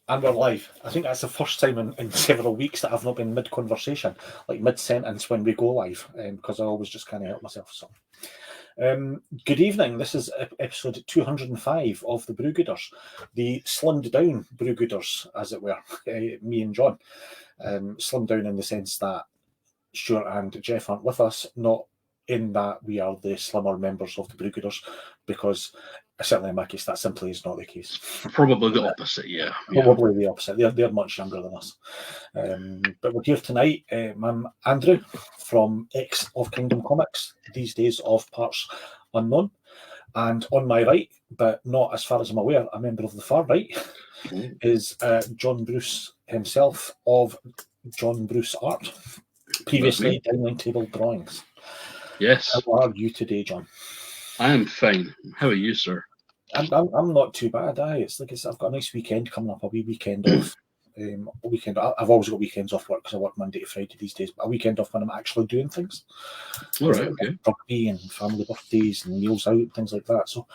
And we're live. I think that's the first time in several weeks that I've not been mid-conversation, like mid-sentence when we go live, because I always just kind of help myself. So, good evening. This is episode 205 of the Brewgooders, the slimmed down Brewgooders, as it were. Me and John, slimmed down in the sense that Stuart and Jeff aren't with us, not in that we are the slimmer members of the Brewgooders, because certainly in my case that simply is not the case. Probably the opposite, yeah. Probably the opposite. They're much younger than us. But we're here tonight. I'm Andrew from X of Kingdom Comics, these days of Parts Unknown. And on my right, but not as far as I'm aware, a member of the far right, is John Bruce himself of John Bruce Art, previously Dining Table Drawings. Yes. How are you today, John? I am fine. How are you, sir? I'm not too bad. It's like I've got a nice weekend coming up. A wee weekend off. I've always got weekends off work because I work Monday to Friday these days. But a weekend off when I'm actually doing things. All right. Okay. Rugby and family birthdays and meals out, things like that. So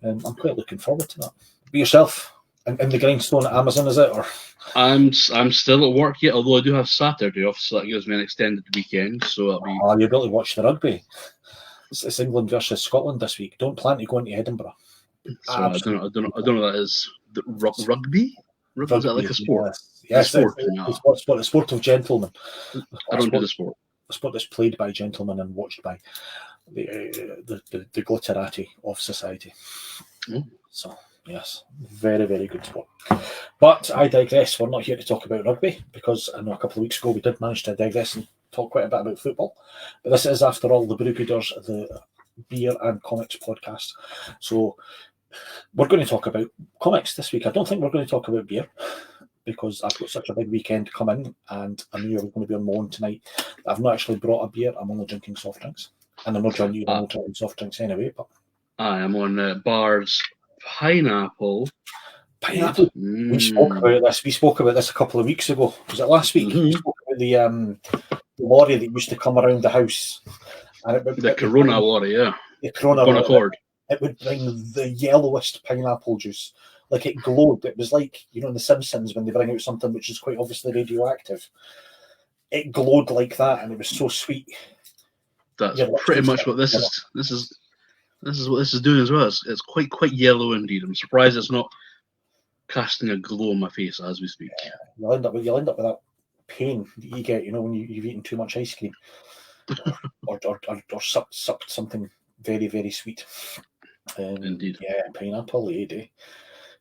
I'm quite looking forward to that. Be yourself in the grindstone at Amazon, is it? Or I'm still at work yet, although I do have Saturday off, so that gives me an extended weekend. So that'll be. You're able to watch the rugby. It's England versus Scotland this week. Don't plan to go into Edinburgh. So I don't know what that is. Rugby? Rugby? Is that like a sport? Yes, sport. It's the sport of gentlemen. I don't do the sport. A sport that's played by gentlemen and watched by the glitterati of society. So, yes, very, very good sport. But I digress. We're not here to talk about rugby because I know a couple of weeks ago we did manage to digress and talk quite a bit about football. But this is, after all, the Brewgooders, the beer and comics podcast. So we're going to talk about comics this week. I don't think we're going to talk about beer because I've got such a big weekend coming and I knew you were going to be on my own tonight. I've not actually brought a beer. I'm only drinking soft drinks. And I'm not John, you're only drinking soft drinks anyway. But I am on Bard's Pineapple. Pineapple. We spoke about this. We spoke about this a couple of weeks ago. Was it last week? We spoke about the lorry that used to come around the house. And the Corona lorry, yeah. The Corona lorry. It would bring the yellowest pineapple juice. Like it glowed. It was like, in The Simpsons when they bring out something which is quite obviously radioactive. It glowed like that and it was so sweet. That's pretty much what this is. This is what this is doing as well. It's quite yellow indeed. I'm surprised it's not casting a glow on my face as we speak. Yeah, you'll end up with that pain that you get, when you've eaten too much ice cream or sucked something very, very sweet. Indeed. Yeah, pineapple, lady.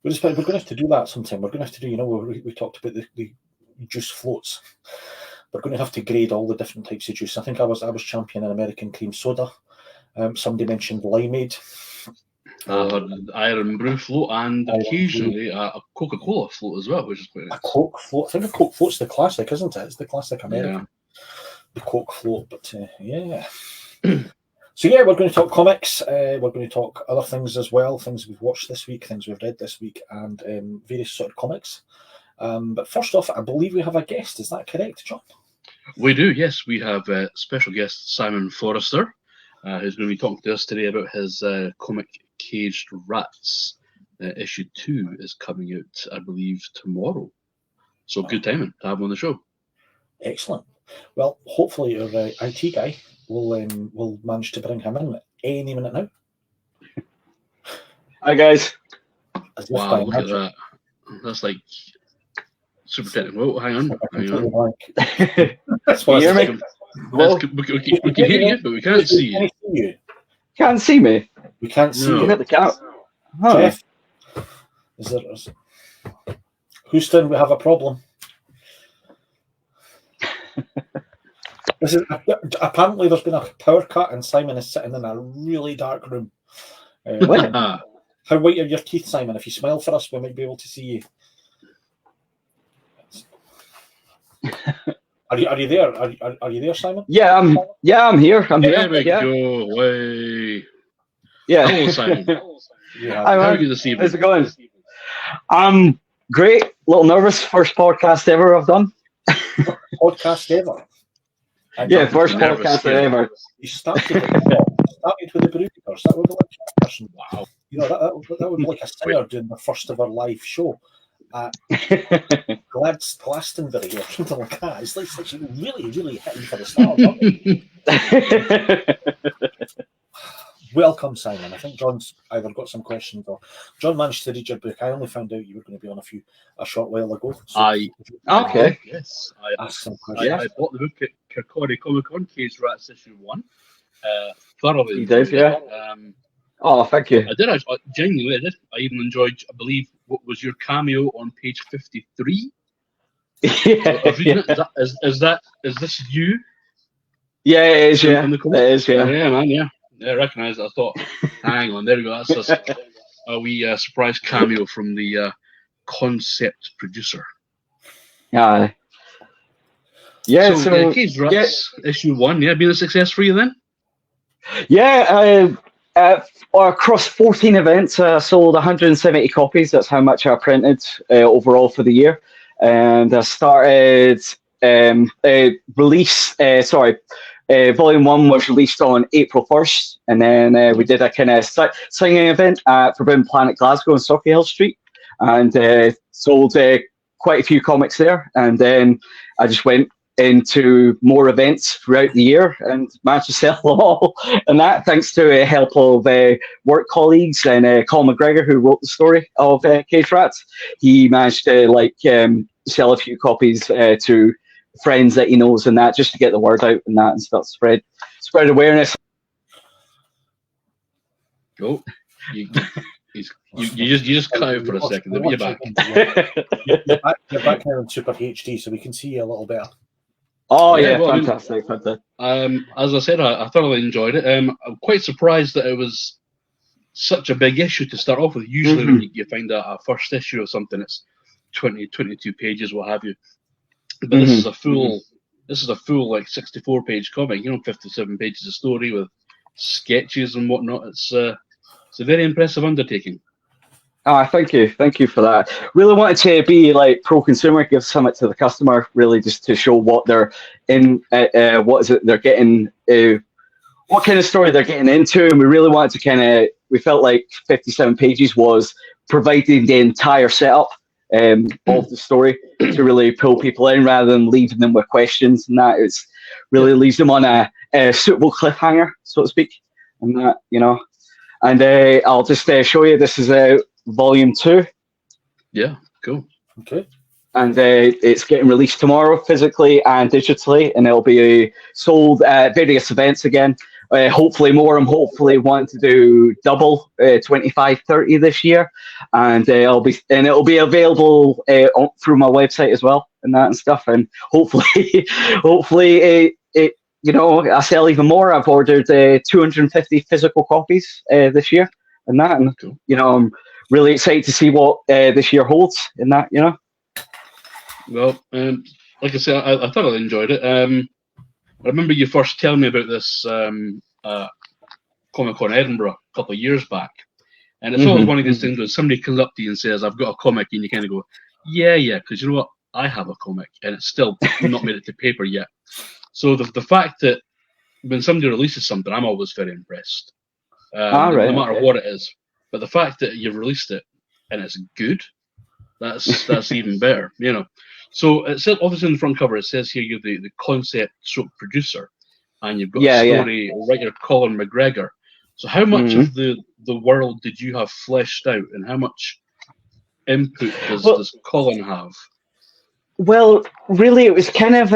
We're going to have to do that sometime. We're going to have to do, we talked about the juice floats. We're going to have to grade all the different types of juice. I think I was championing American cream soda. Somebody mentioned limeade. Iron brew float and occasionally a Coca-Cola float as well, which is quite nice. A Coke float. I think a Coke float's the classic, isn't it? It's the classic American. Yeah. The Coke float, but yeah. So yeah, we're going to talk comics. We're going to talk other things as well, things we've watched this week, things we've read this week, and various sort of comics. But first off, I believe we have a guest. Is that correct, John? We do, yes. We have special guest Simon Forrester, who's going to be talking to us today about his comic Caged Rats. Issue 2 is coming out, I believe, tomorrow. So good timing to have him on the show. Excellent. Well, hopefully your IT guy will manage to bring him in any minute now. Hi guys. Wow, look at that. That's like super technical. Oh, hang on. That's why you hear me? We can hear you, but we can't see you. Can't see me? We can't see you. The count. Jeff, is there Houston, we have a problem. This is apparently there's been a power cut and Simon is sitting in a really dark room. How white are your teeth, Simon? If you smile for us, we might be able to see you. Are you there? Are you there, Simon? Yeah, I'm here. I'm here. There we go. Way. Yeah. Hello, Simon. Yeah. How are you this evening? How's it going? Great. A little nervous. First podcast ever I've done. Podcast ever. First podcast ever. You started with the Brewgooders. That would be like a person. Wow. That would be like a singer doing the first of our live show. Glastonbury or something like that. It's like really, really hitting for the stars, aren't they? Welcome, Simon. I think John's either got some questions or John managed to read your book. I only found out you were going to be on a short while ago. So okay. Yes. I bought the book at Kirkcaldy Comic Con, Cage Rats issue 1. Thoroughly. You did, yeah. Oh, thank you. I did. I genuinely did. I even enjoyed, I believe, what was your cameo on page 53? Yeah. Is this you? Yeah, it is, yeah. It is, yeah. Yeah, man, yeah. I recognised it. I thought, hang on, there we go. That's just a wee surprise cameo from the concept producer. Yeah. So Cage Rats, issue 1, been a success for you then? Yeah, across 14 events, I sold 170 copies. That's how much I printed overall for the year. And I started Volume 1 was released on April 1st, and then we did a kind of singing event at Forbidden Planet Glasgow on Sauchiehall Street, and sold quite a few comics there. And then I just went into more events throughout the year and managed to sell them all. And that thanks to the help of work colleagues and Colin McGregor, who wrote the story of Cage Rats. He managed to sell a few copies to friends that he knows and that, just to get the word out and that and stuff, spread awareness. Oh, you just cut out for a second. You're back. You're back now in Super HD, so we can see you a little better. Oh yeah, well, fantastic. As I said, I thoroughly enjoyed it. I'm quite surprised that it was such a big issue to start off with. Usually when you find a first issue of something, it's 20, 22 pages, what have you. But this is a full like 64-page comic, 57 pages of story with sketches and whatnot. It's a very impressive undertaking. Thank you for that. Really wanted to be like pro-consumer, give something to the customer, really just to show what they're in, what is it they're getting, what kind of story they're getting into, and we really wanted to we felt like 57 pages was providing the entire setup of the story to really pull people in rather than leaving them with questions, and that is really leaves them on a suitable cliffhanger, so to speak, and that, and I'll just show you. This is Volume 2. Yeah, cool. Okay. And it's getting released tomorrow, physically and digitally, and it'll be sold at various events again. Hopefully more. I'm hopefully wanting to do double 25-30 this year, and it'll be available through my website as well, and that and stuff. And hopefully, I sell even more. I've ordered 250 physical copies this year, and that, and cool. I'm really excited to see what this year holds in that. Well, like I said, I thoroughly enjoyed it. I remember you first telling me about this Comic-Con Edinburgh a couple of years back. And it's always one of these things where somebody comes up to you and says, I've got a comic, and you kind of go, yeah, because you know what? I have a comic, and it's still not made it to paper yet. So the fact that when somebody releases something, I'm always very impressed, no matter what it is. But the fact that you've released it and it's good, that's even better, So it says, obviously in the front cover, it says here you're the concept stroke producer, and you've got a story writer, Colin McGregor. So how much of the world did you have fleshed out, and how much input does Colin have? Well, really, it was kind of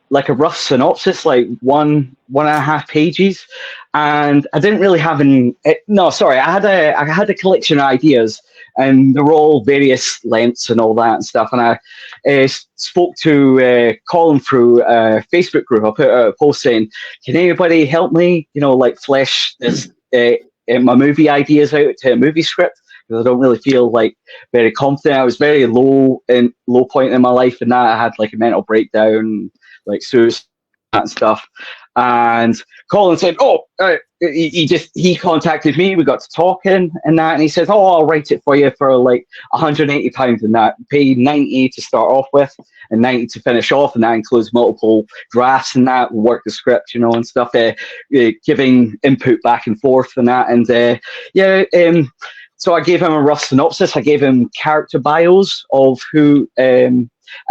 like a rough synopsis, like 1.5 pages, and I didn't really have I had a collection of ideas, and they were all various lengths and all that and stuff. And I spoke to Colin through a Facebook group. I put out a post saying, "Can anybody help me? Flesh this my movie ideas out to a movie script." I don't really feel like very confident. I was very low point in my life, and that I had like a mental breakdown, like suicide and stuff. And Colin said, he contacted me. We got to talking and that, and he said, I'll write it for you for like £180 and that. Pay 90 to start off with and 90 to finish off, and that includes multiple drafts and that, work the script, and stuff. Giving input back and forth and that, and so I gave him a rough synopsis. I gave him character bios of who. I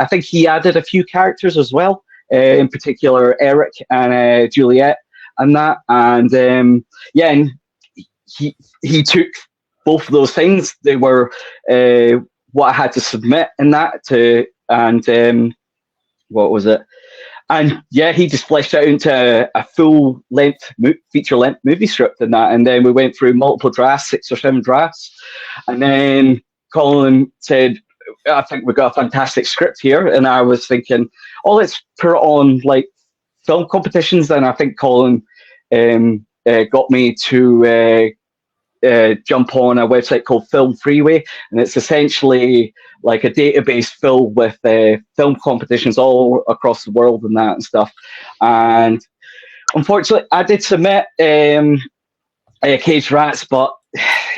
think he added a few characters as well, in particular Eric and Juliet and that. And and he took both of those things. They were what I had to submit in that to, and what was it? And yeah, he just fleshed out into a full-length, feature-length movie script and that. And then we went through multiple drafts, 6 or 7 drafts. And then Colin said, I think we've got a fantastic script here. And I was thinking, oh, let's put it on like film competitions. And I think Colin got me to jump on a website called Film Freeway, and it's essentially like a database filled with film competitions all across the world and that and stuff. And unfortunately, I did submit Caged Rats, but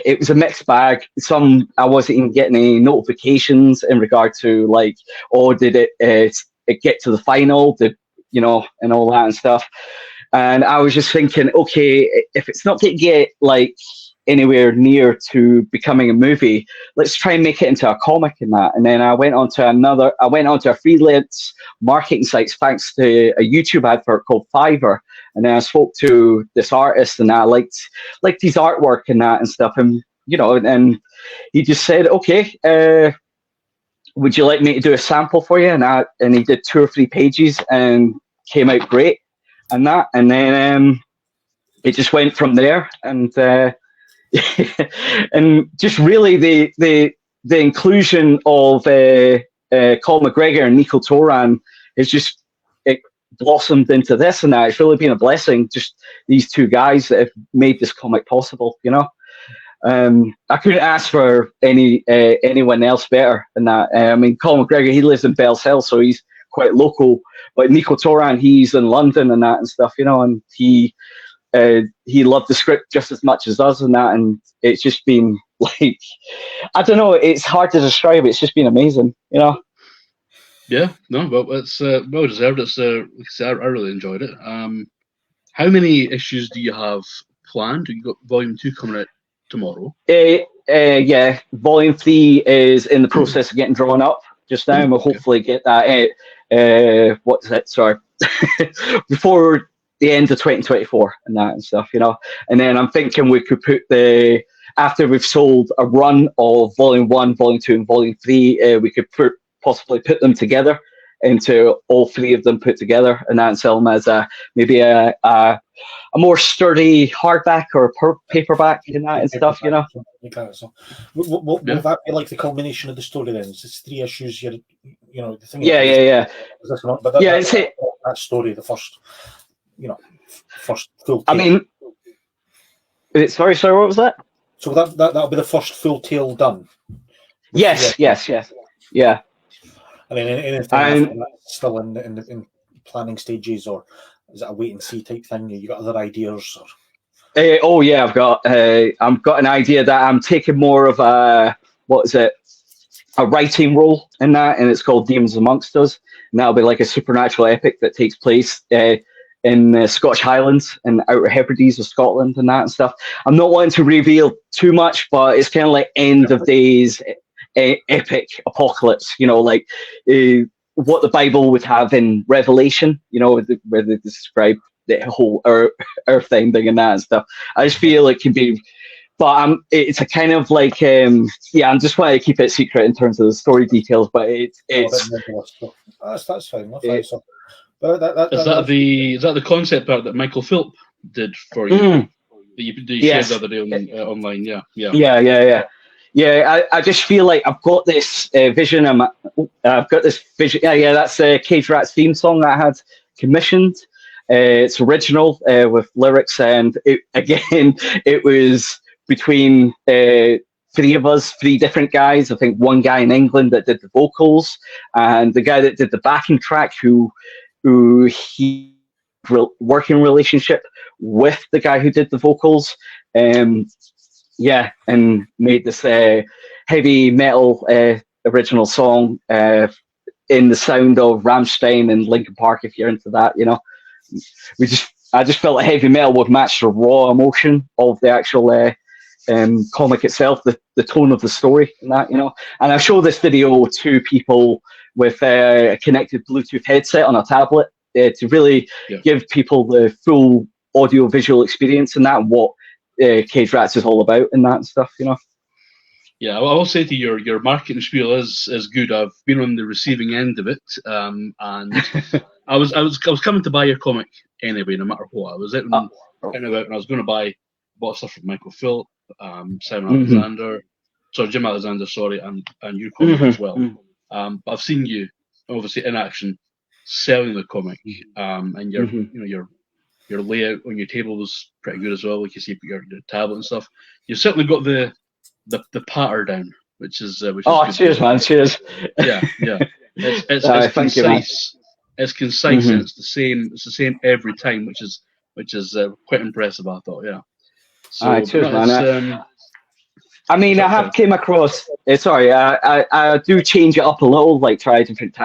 it was a mixed bag. Some I wasn't even getting any notifications in regard to like, oh, did it get to the final? Did and all that and stuff. And I was just thinking, okay, if it's not going to get like anywhere near to becoming a movie, let's try and make it into a comic and that. And then I went on to a freelance marketing site thanks to a YouTube advert called Fiverr. And then I spoke to this artist and I liked his artwork and that and stuff. And, and he just said, okay, would you like me to do a sample for you? And he did 2 or 3 pages and came out great and that. And then it just went from there. And, and just really the inclusion of Colin McGregor and Nico Toran is just, it blossomed into this and that. It's really been a blessing, just these 2 guys that have made this comic possible, I couldn't ask for anyone else better than that. I mean, Colin McGregor, he lives in Bells Hill, so he's quite local, but Nico Toran, he's in London and that and stuff, and he loved the script just as much as us and that, and it's just been like, I don't know, it's hard to describe. It's just been amazing, Yeah, no, well, it's well deserved. It's like I said, I really enjoyed it. How many issues do you have planned? You got Volume 2 coming out tomorrow? Yeah, Volume 3 is in the process of getting drawn up just now, and we'll hopefully get that out. What's it? Sorry, before the end of 2024 and that and stuff, and then I'm thinking we could put after we've sold a run of Volume 1, Volume 2 and Volume 3, we could possibly put them together into all 3 of them put together and that and sell them as maybe a more sturdy hardback or paperback and that and stuff, So, will that be like the culmination of the story then? It's 3 issues, the thing. Yeah. But that story, the first, first full tale. I mean, sorry, what was that? So that'll be the first full tale done. Yes. Yeah. I mean, anything still in planning stages, or is it a wait and see type thing? You got other ideas? Or? Oh yeah, I've got an idea that I'm taking more of a writing role in that, and it's called Demons Amongst Us, and that'll be like a supernatural epic that takes place in the Scottish Highlands and Outer Hebrides of Scotland and that and stuff. I'm not wanting to reveal too much, but it's kind of like end of days epic apocalypse, like what the Bible would have in Revelation, where they describe the whole earth ending and that and stuff. I just feel it can be, but it's a kind of like, I'm just wanting to keep it secret in terms of the story details, but it's that's fine. Is that the concept art that Michael Philp did for you? That you shared the other day online? Yeah, I just feel like I've got this vision. I've got this vision. Yeah, that's Caged Rats theme song that I had commissioned. It's original with lyrics, and it was between 3 of us, 3 different guys. I think 1 guy in England that did the vocals, and the guy that did the backing track, who he working relationship with the guy who did the vocals. And made this heavy metal original song in the sound of Rammstein and Linkin Park, if you're into that, I just felt like heavy metal would match the raw emotion of the actual comic itself, the tone of the story and that, you know. And I show this video to people with a connected Bluetooth headset on a tablet to really give people the full audio visual experience and that, and what Cage Rats is all about and that and stuff, you know. Yeah, I will say to you, your marketing spiel is good. I've been on the receiving end of it, and I was coming to buy your comic anyway, no matter what. I was out and about, and I was going to bought stuff from Michael Phillip, Simon Alexander, Jim Alexander, sorry, and your comic as well. But I've seen you obviously in action selling the comic, and your layout on your table was pretty good as well. Like you see, your tablet and stuff. You've certainly got the patter down, which is good. Cheers, man, cheers. Yeah. It's concise. It's concise and it's the same every time, which is quite impressive, I thought. Yeah. So, cheers, man. I mean, I have came across. I do change it up a little, like try different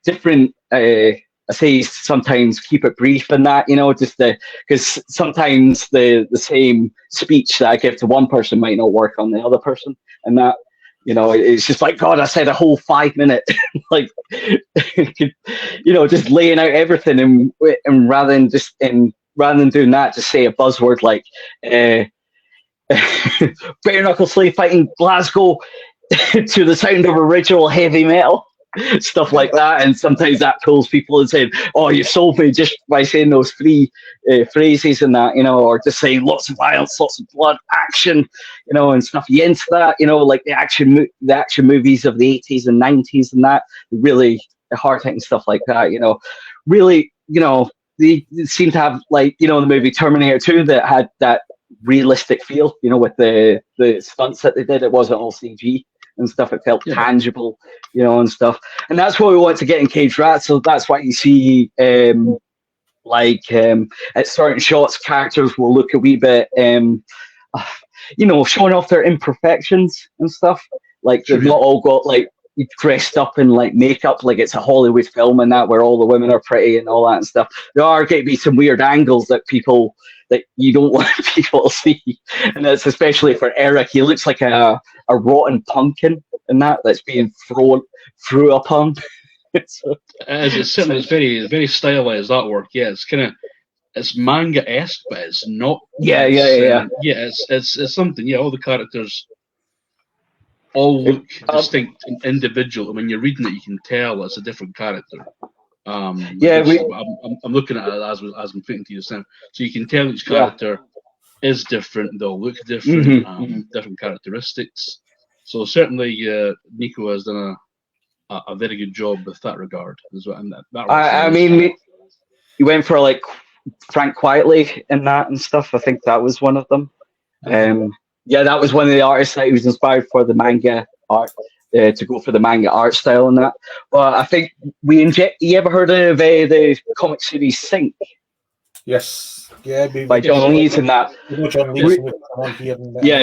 different. I say sometimes keep it brief and that, you know, just because sometimes the same speech that I give to one person might not work on the other person, and that, you know, it's just like, God, I said a whole 5 minute, like, you know, just laying out everything, and rather than doing that, just say a buzzword like bare knuckle slave fighting Glasgow to the sound of original heavy metal. Stuff like that, and sometimes that pulls people and saying, "Oh, you sold me," just by saying those three phrases and that, you know, or just saying lots of violence, lots of blood, action, you know, and stuff. You into that, you know, like the action movies of the 80s and 90s and that, really hard hitting stuff like that, you know. Really, you know, they seem to have, like, you know, the movie Terminator 2 that had that realistic feel, you know, with the stunts that they did. It wasn't all CG and stuff. It felt tangible, you know, and stuff. And that's what we want to get in Cage Rats. So that's why you see, at certain shots, characters will look a wee bit, you know, showing off their imperfections and stuff. Like they've not all got like dressed up in like makeup, like it's a Hollywood film and that, where all the women are pretty and all that and stuff. There are going to be some weird angles that you don't want people to see, and that's especially for Eric. He looks like a rotten pumpkin and that's being threw upon. It's very, very stylized artwork. Yeah, it's manga-esque, but it's not. Yeah. It's something. Yeah, all the characters all look distinct and individual. And when you're reading it, you can tell it's a different character. I'm looking at it as I'm putting to you just now, so you can tell each character is different. They'll look different, different characteristics. So certainly, Nico has done a very good job with that regard as well. And I mean, you went for like Frank Quietly and that and stuff. I think that was one of them. That was one of the artists that he was inspired for the manga art. To go for the manga art style and that. But I think you ever heard of the comic series Sync? Yes. Yeah. By John Lees and that. John Lees.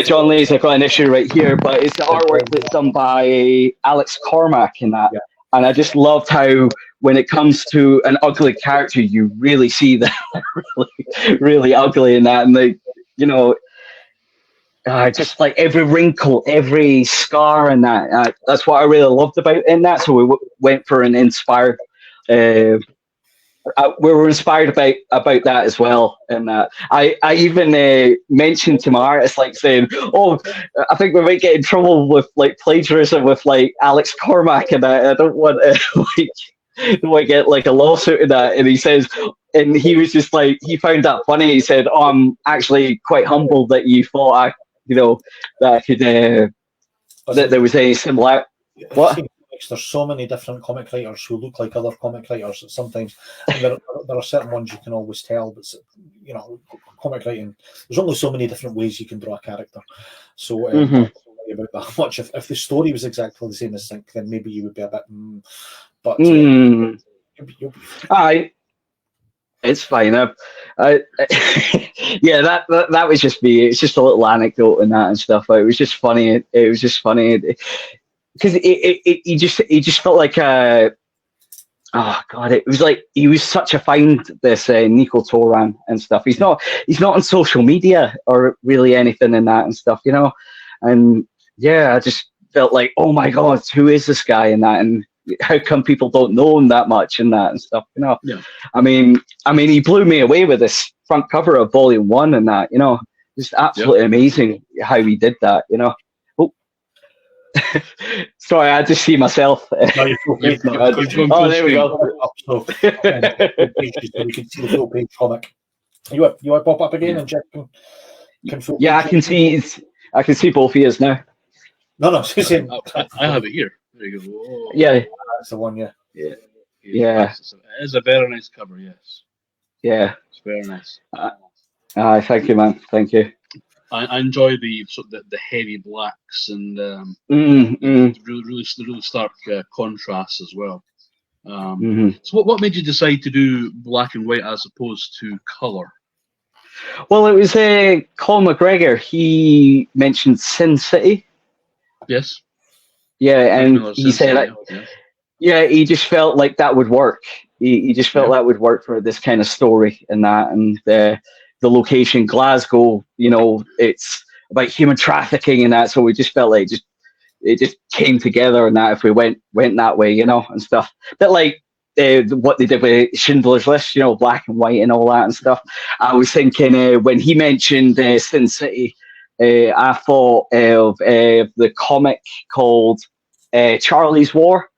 John Lees. I've got an issue right here, but it's the artwork that's done by Alex Cormack and that. Yeah. And I just loved how when it comes to an ugly character, you really see that really, really ugly in that, and they, you know. Just like every wrinkle, every scar, and that's what I really loved about in that. So we went for an inspired. We were inspired about that as well. And I even mentioned to my artist, like saying, "Oh, I think we might get in trouble with like plagiarism with like Alex Cormack, and I don't want to don't want to get like a lawsuit in that." And he says. And he was just like, he found that funny. He said, "Oh, I'm actually quite humbled that you thought that I could, that there was any similar." What? There's so many different comic writers who look like other comic writers that sometimes there are certain ones you can always tell, but you know, comic writing, there's only so many different ways you can draw a character. So don't worry about that much. If the story was exactly the same as Sync, then maybe you would be a bit. But you'll be it's fine. That was just me. It's just a little anecdote and that and stuff. It was just funny. It was just funny because it just felt like a Oh God, it was like he was such a find, this Nico Toran and stuff. He's not on social media or really anything in that and stuff, you know. And yeah, I just felt like, oh my God, who is this guy in that, and how come people don't know him that much in that and stuff, you know? Yeah. I mean, he blew me away with this front cover of Volume 1 and that, you know, just absolutely amazing how he did that, you know. Oh. Sorry, I just see myself. No, you're okay. Oh, there we go. So we can see the full page comic. You want to pop up again and check? Yeah, I can see both of yours now. No, it's the same. I have it here. There you go. Whoa. Yeah, that's the one. Yeah. It is a very nice cover. Yes. Yeah. It's very nice. Thank you, man. Thank you. I enjoy the heavy blacks and really stark contrasts as well. So what made you decide to do black and white as opposed to color? Well, it was Colin McGregor. He mentioned Sin City. Yes. Yeah, and he said that. Yeah, he just felt like that would work. He just felt that would work for this kind of story and that, and the location Glasgow. You know, it's about human trafficking and that. So we just felt like it just came together and that if we went that way, you know, and stuff. But like what they did with Schindler's List, you know, black and white and all that and stuff. I was thinking when he mentioned Sin City, I thought of the comic called Charlie's War.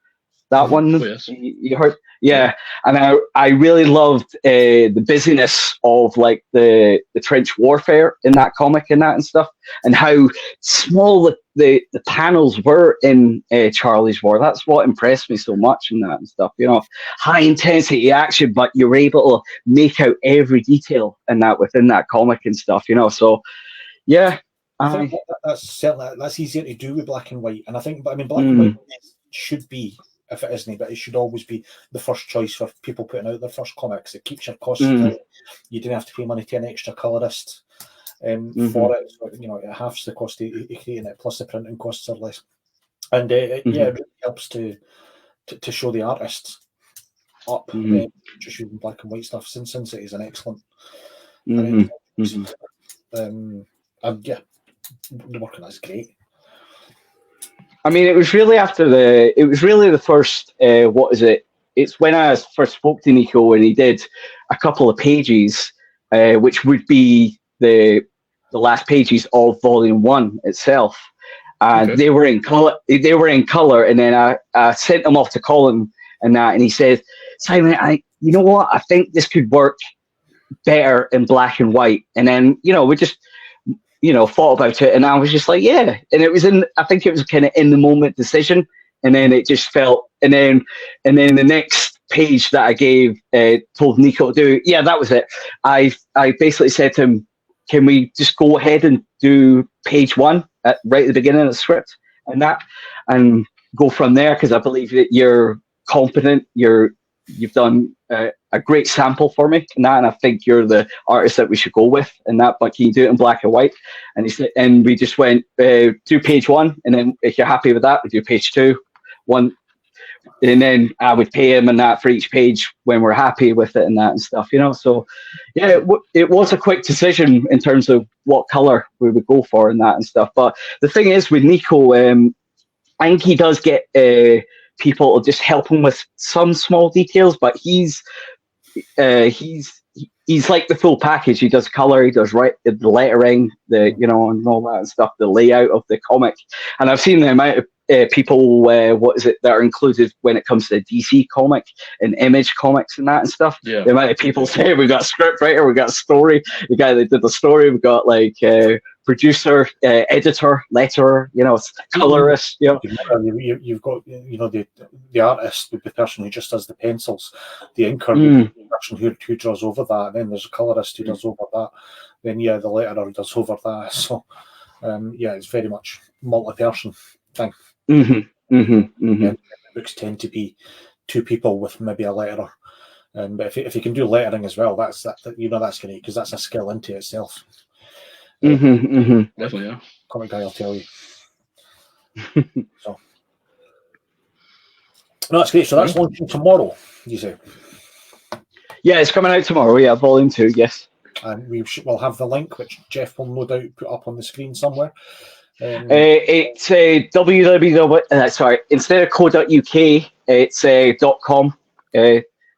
That one, you heard? Yeah, and I really loved the busyness of like the trench warfare in that comic and that and stuff, and how small the panels were in Charlie's War. That's what impressed me so much in that and stuff. You know, high intensity action, but you're able to make out every detail in that within that comic and stuff. You know, so yeah. I think that's easier to do with black and white, and I think, but I mean, black and white should be, if it isn't, but it should always be the first choice for people putting out their first comics. It keeps your costs down. You didn't have to pay money to an extra colorist for it. So, you know, it halves the cost of creating it, plus the printing costs are less. And it really helps to show the artists up. Just using black and white stuff. Sin City is an excellent. The work on that's great. I mean, it was really the first, it's when I first spoke to Nico and he did a couple of pages, which would be the last pages of Volume 1 itself. And they were in color, and then I sent them off to Colin and that, and he said, Simon, you know what? I think this could work better in black and white. And then, you know, we just, you know, thought about it, and I was just like, yeah. And it was I think it was kind of in the moment decision, and then it just felt, and then the next page that I gave told Nico to do, yeah, that was it. I basically said to him, can we just go ahead and do page 1 right at the beginning of the script and go from there, because I believe that you're competent, you've done a great sample for me and that, and I think you're the artist that we should go with and that, but can you do it in black and white? And he said, and we just went do page 1, and then if you're happy with that, we do page 2, 1, and then I would pay him and that for each page when we're happy with it and that and stuff, you know. So yeah, it was a quick decision in terms of what color we would go for and that and stuff. But the thing is with Nico, I think he does get people to just help him with some small details, but he's like the full package. He does color, he does the lettering, you know, and all that stuff, the layout of the comic. And I've seen the amount of people that are included when it comes to the DC comic and Image comics and that and stuff. Yeah. The amount of people say we've got a script writer, we've got a story, the guy that did the story, we've got like producer, editor, letterer, you know, colorist, you know. You've got, you know, the artist, the person who just does the pencils, the inker, the person who draws over that, and then there's a colorist who does over that, then the letterer does over that. So it's very much multi-person thing. Books tend to be 2 people with maybe a letterer, but if you can do lettering as well, that's great, because that's a skill into itself. Definitely, yeah. Comic guy will tell you. So, No, that's great. So that's launching tomorrow, you say? Yeah, it's coming out tomorrow. Yeah, volume 2. Yes. And we'll have the link, which Jeff will no doubt put up on the screen somewhere. It's www. Sorry, instead of .co.uk, it's .com.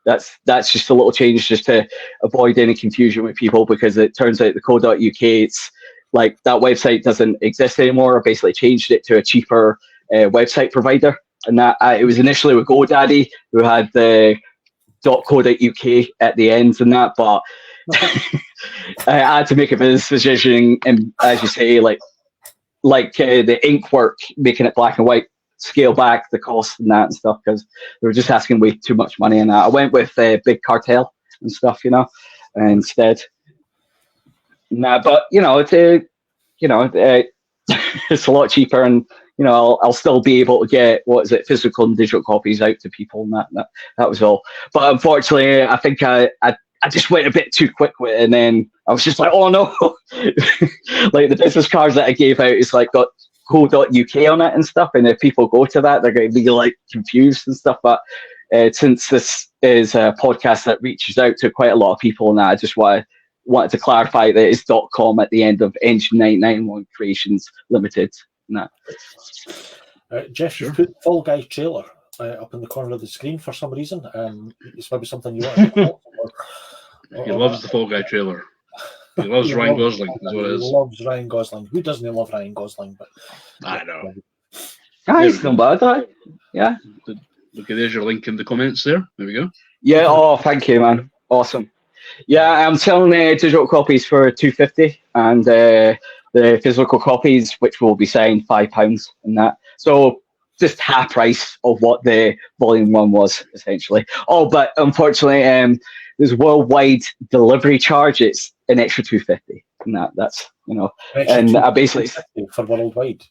That's just a little change, just to avoid any confusion with people, because it turns out the .co.uk, it's like that website doesn't exist anymore. I basically changed it to a cheaper website provider, and that it was initially with GoDaddy, who had the .co.uk at the end and that, but I had to make a business decision, and as you say, like the ink work, making it black and white, scale back the cost and that and stuff, because they were just asking way too much money. And I went with Big Cartel and stuff, instead. Nah, but it's it's a lot cheaper, and I'll still be able to get physical and digital copies out to people, and that was all. But unfortunately, I think I just went a bit too quick with it, and then I was just like, oh no. Like the business cards that I gave out is like got .co.uk on it and stuff, and if people go to that, they're going to be like confused and stuff. But since this is a podcast that reaches out to quite a lot of people, and I just wanted to clarify that it's .com at the end of Engine 991 Creations Limited. Jeff, you put Fall Guy trailer up in the corner of the screen for some reason. It's maybe something you want to He loves the Fall Guy trailer. He loves Ryan Gosling, is what it is. He loves Ryan Gosling. Who doesn't love Ryan Gosling? But I know. It's not bad, yeah. Okay, there's your link in the comments there. There we go. Yeah, thank you, man. Awesome. Yeah, I'm selling digital copies for $2.50, and the physical copies, which will be signed, £5 and that. So just half price of what the volume 1 was, essentially. Oh, but unfortunately, there's worldwide delivery charge. It's an extra $2.50, and that's and I basically for worldwide.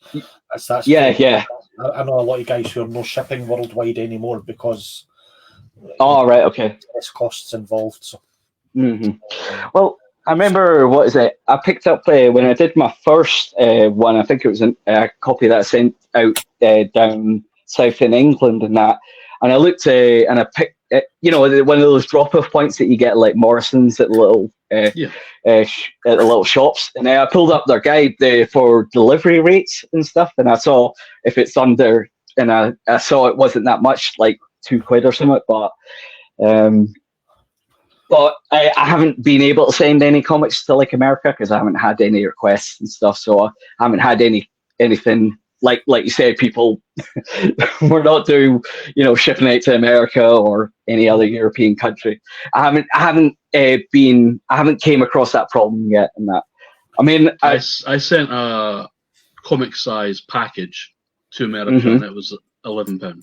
That's yeah. I know a lot of guys who are not shipping worldwide anymore because right, okay, there's costs involved. So. Well, I remember I picked up when I did my first one. I think it was a copy that I sent out down south in England and that. And I looked and I picked one of those drop-off points that you get like Morrison's at the little at the little shops. And I pulled up their guide for delivery rates and stuff, and I saw if it's under, and I saw it wasn't that much, like £2 or something. But I haven't been able to send any comics to like America because I haven't had any requests and stuff. So I haven't had anything like you said, people we're not doing shipping out to America or any other European country. I haven't came across that problem yet. And that, I mean, I sent a comic size package to America, and it was £11.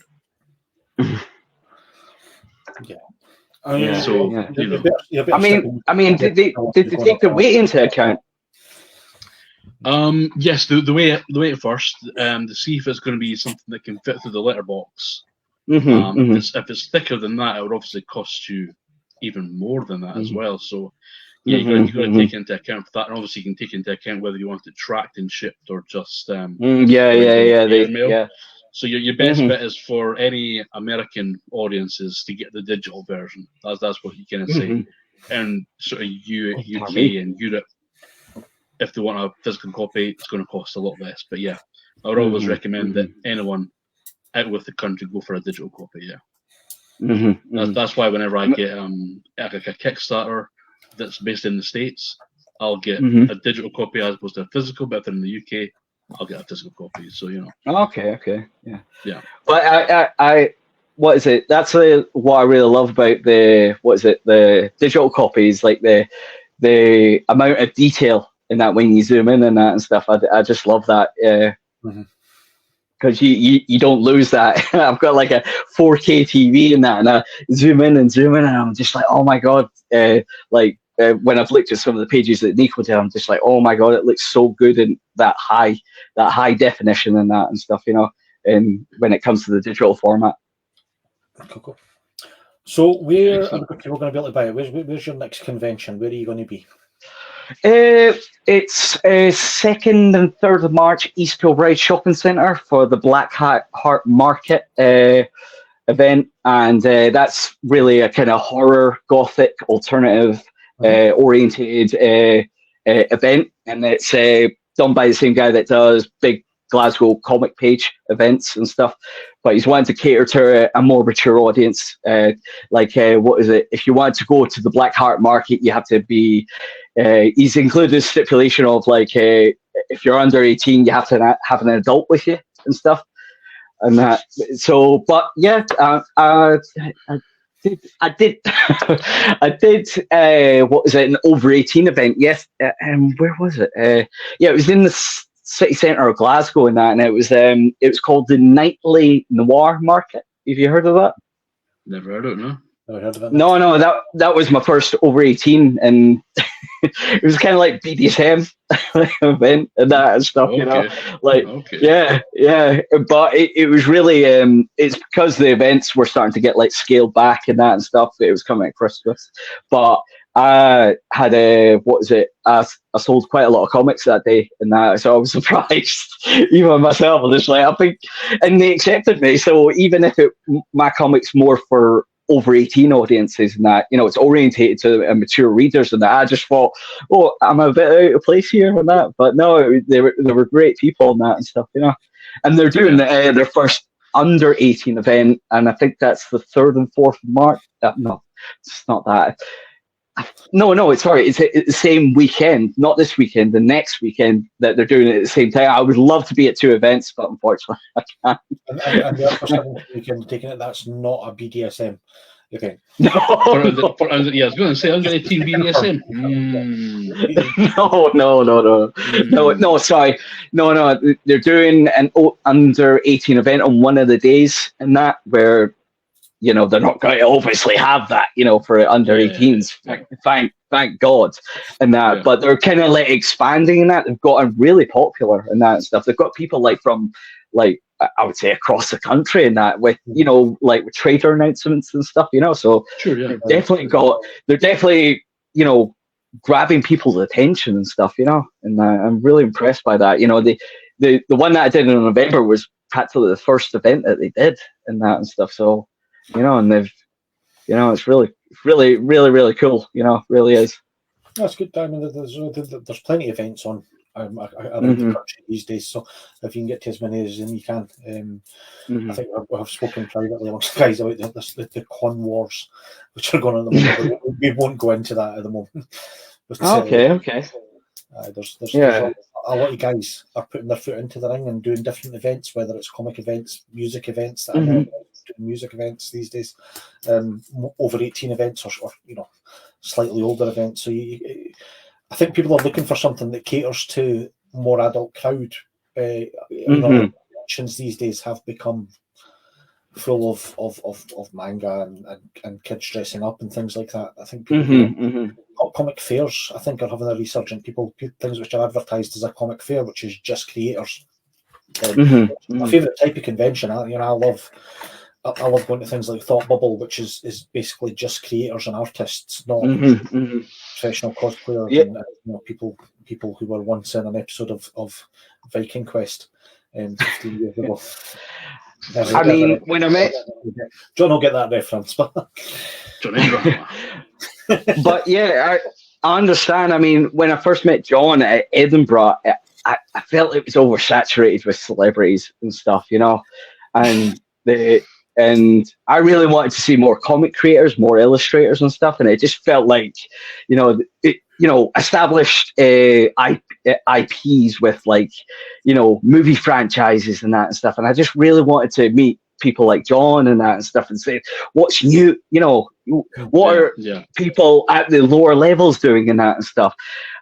Yeah. I mean, did they take the weight into account? Yes, the weight at first, to see if it's going to be something that can fit through the letterbox. If it's thicker than that, it would obviously cost you even more than that as well. So yeah, you've got to take into account that, and obviously you can take into account whether you want it tracked and shipped or just yeah. So your best bet is for any American audiences to get the digital version. That's what you kind of say. And sort of UK and Europe, if they want a physical copy, it's going to cost a lot less. But yeah, I would always recommend that anyone out with the country go for a digital copy. Yeah, that's why whenever I get like a Kickstarter that's based in the States, I'll get a digital copy as opposed to a physical. But if they're in the UK, I'll get a physical copy. So Okay, yeah. But I what is it? That's what I really love about the digital copies, like the amount of detail in that when you zoom in and that and stuff. I just love that. Because you don't lose that. I've got like a 4K TV and that, and I zoom in, and I'm just like, oh my god! When I've looked at some of the pages that Nico did, I'm just like, oh my god, it looks so good in that high definition and that and stuff, and when it comes to the digital format. Cool. So where are people going to be able to buy it? Where's your next convention? Where are you going to be? It's 2nd and 3rd of March, East Kilbride Shopping Centre for the Black Heart Market. event, and that's really a kind of horror, gothic, alternative oriented event, and it's done by the same guy that does big Glasgow comic page events and stuff, but he's wanting to cater to a more mature audience. What is it? If you want to go to the Black Heart Market, you have to be. He's included a stipulation of if you're under 18, you have to have an adult with you and stuff, and that. So, but yeah, I did. I did. What was it? An over 18 event? Yes. Where was it? Yeah, it was in the city centre of Glasgow and that, and it was called the Nightly Noir Market. Have you heard of that? Never heard of it, no. Never heard of it. No, that was my first over 18, and it was kind of like BDSM event and that and stuff, Okay. Yeah, but it was really it's because the events were starting to get scaled back and that and stuff. It was coming at Christmas, but I had I sold quite a lot of comics that day and that, so I was surprised even myself. I was I think, and they accepted me. So even if my comics more for over 18 audiences and that, it's orientated to mature readers and that, I just thought, oh, I'm a bit out of place here and that, but no, they were great people and that and stuff, and they're doing their first under 18 event, and I think that's the 3rd and 4th of March. No, it's not that. No, it's sorry. It's the same weekend, not this weekend, the next weekend that they're doing it at the same time. I would love to be at 2 events, but unfortunately I can't. And the other weekend taking it, that's not a BDSM event. No. I was going to say under 18 BDSM. No, sorry. No, they're doing an under 18 event on one of the days and that, where they're not going to obviously have that, for under 18s. Thank God, and that. Yeah. But they're kind of expanding in that. They've gotten really popular and that and stuff. They've got people from I would say across the country and that, with with trader announcements and stuff. So sure, yeah. They're definitely grabbing people's attention and stuff. And I'm really impressed by that. The one that I did in November was practically the first event that they did and that and stuff. So. And they've, it's really, really, really, really cool. Really is. That's good. I mean, there's plenty of events on around the country these days. So if you can get to as many as you can, I think we have spoken privately amongst the guys about the con wars which are going on at the moment. We won't go into that at the moment. But, okay. There's a lot of guys are putting their foot into the ring and doing different events, whether it's comic events, music events. That are doing music events these days, over 18 events, or slightly older events. So I think people are looking for something that caters to more adult crowd. Conventions these days have become full of manga and kids dressing up and things like that. I think comic fairs, I think, are having a resurgence. Things which are advertised as a comic fair, which is just creators. My favourite type of convention. I love going to things like Thought Bubble, which is basically just creators and artists, not professional cosplayers and people who were once in an episode of Viking Quest 15 years ago. When I met John will get that reference, but but yeah, I understand. I mean, when I first met John at Edinburgh, I felt it was oversaturated with celebrities and stuff, and I really wanted to see more comic creators, more illustrators and stuff, and it just felt like, established IPs with movie franchises and that and stuff, and I just really wanted to meet people like John and that and stuff and say, what's new, what are people at the lower levels doing and that and stuff,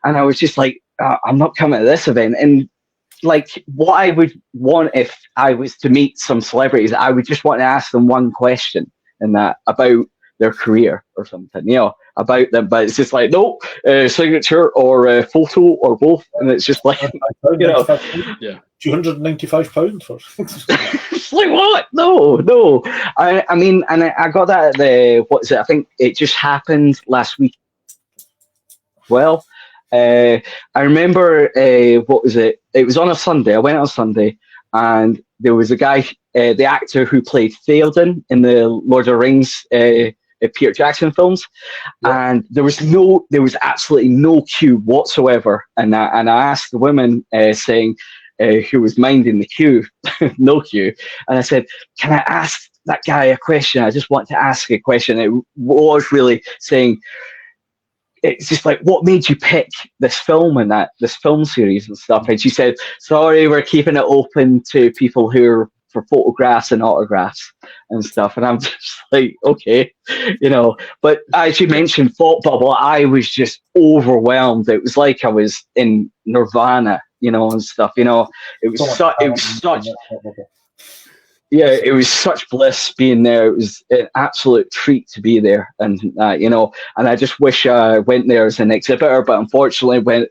and I was just like, I'm not coming to this event. And what I would want if I was to meet some celebrities, I would just want to ask them one question and that about their career or something, about them. But it's just no signature or photo or both, and it's just £295 for. It's what? No. I mean, and I got that at what is it? I think it just happened last week. Well. I remember, what was it? It was on a Sunday. I went on Sunday, and there was a guy, the actor who played Theoden in the Lord of the Rings Peter Jackson films, and there was absolutely no queue whatsoever. And I asked the woman saying who was minding the queue, no queue, and I said, "Can I ask that guy a question? I just want to ask a question." It was really saying, it's just like, what made you pick this film and this film series and stuff? And she said, "Sorry, we're keeping it open to people who are for photographs and autographs and stuff." And I'm just like, okay, But as you mentioned, Thought Bubble, I was just overwhelmed. It was like I was in Nirvana, and stuff. It was such bliss being there. It was an absolute treat to be there, and and I just wish I went there as an exhibitor, but unfortunately,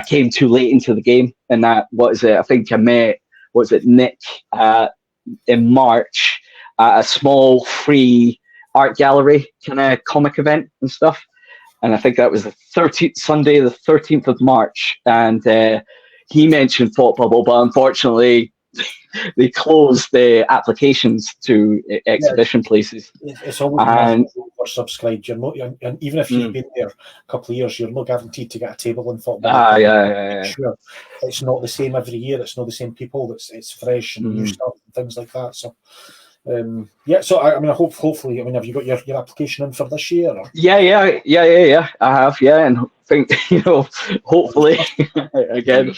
came too late into the game. And I think I met Nick in March at a small free art gallery kind of comic event and stuff, and I think that was Sunday the 13th of March, and he mentioned Thought Bubble, but unfortunately they closed the applications to exhibition places. It's always oversubscribed. You're not, and even if you've been there a couple of years, you're not guaranteed to get a table in Thought Bubble. Sure, it's not the same every year. It's not the same people. It's fresh and new stuff and things like that. So. So I hopefully, have you got your application in for this year? Or? Yeah. I have, and think hopefully again.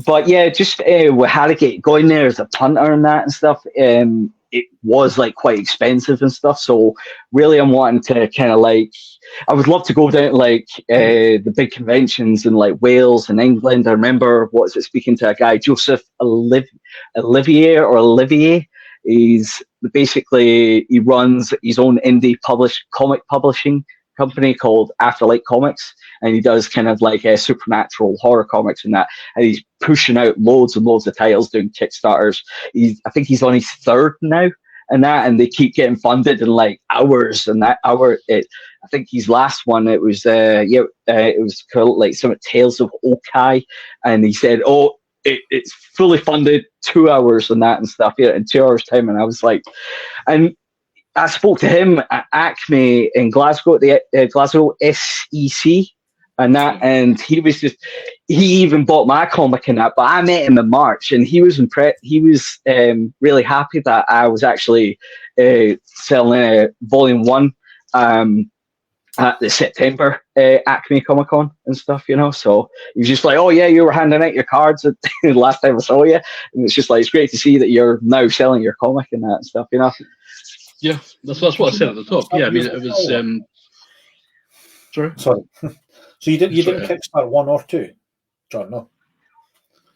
But yeah, just with Harrogate going there as a punter and that and stuff, it was like quite expensive and stuff. So really, I'm wanting to kind of like, I would love to go down to the big conventions in like Wales and England. I remember speaking to a guy, Joseph Olivier. He's basically, he runs his own indie comic publishing company called Afterlight Comics, and he does kind of like supernatural horror comics and that, and he's pushing out loads and loads of titles, doing Kickstarters. I think he's on his third now, and they keep getting funded in like hours. And that hour, I think his last one, it was called like some Tales of Okai, and he said, it's fully funded, 2 hours and that and stuff, in 2 hours time. And I was like, and I spoke to him at Acme in Glasgow, at the Glasgow SEC, and he even bought my comic and that. But I met him in March, and he was impressed. He was really happy that I was actually selling Volume 1 at the September Acme Comic Con and stuff, So he was just like, "Oh yeah, you were handing out your cards at the last time I saw you," and it's just like, it's great to see that you're now selling your comic and that and stuff, Yeah, that's what I said at the top. Yeah, I mean, it was. Sorry. So you didn't Kickstart 1 or 2, John?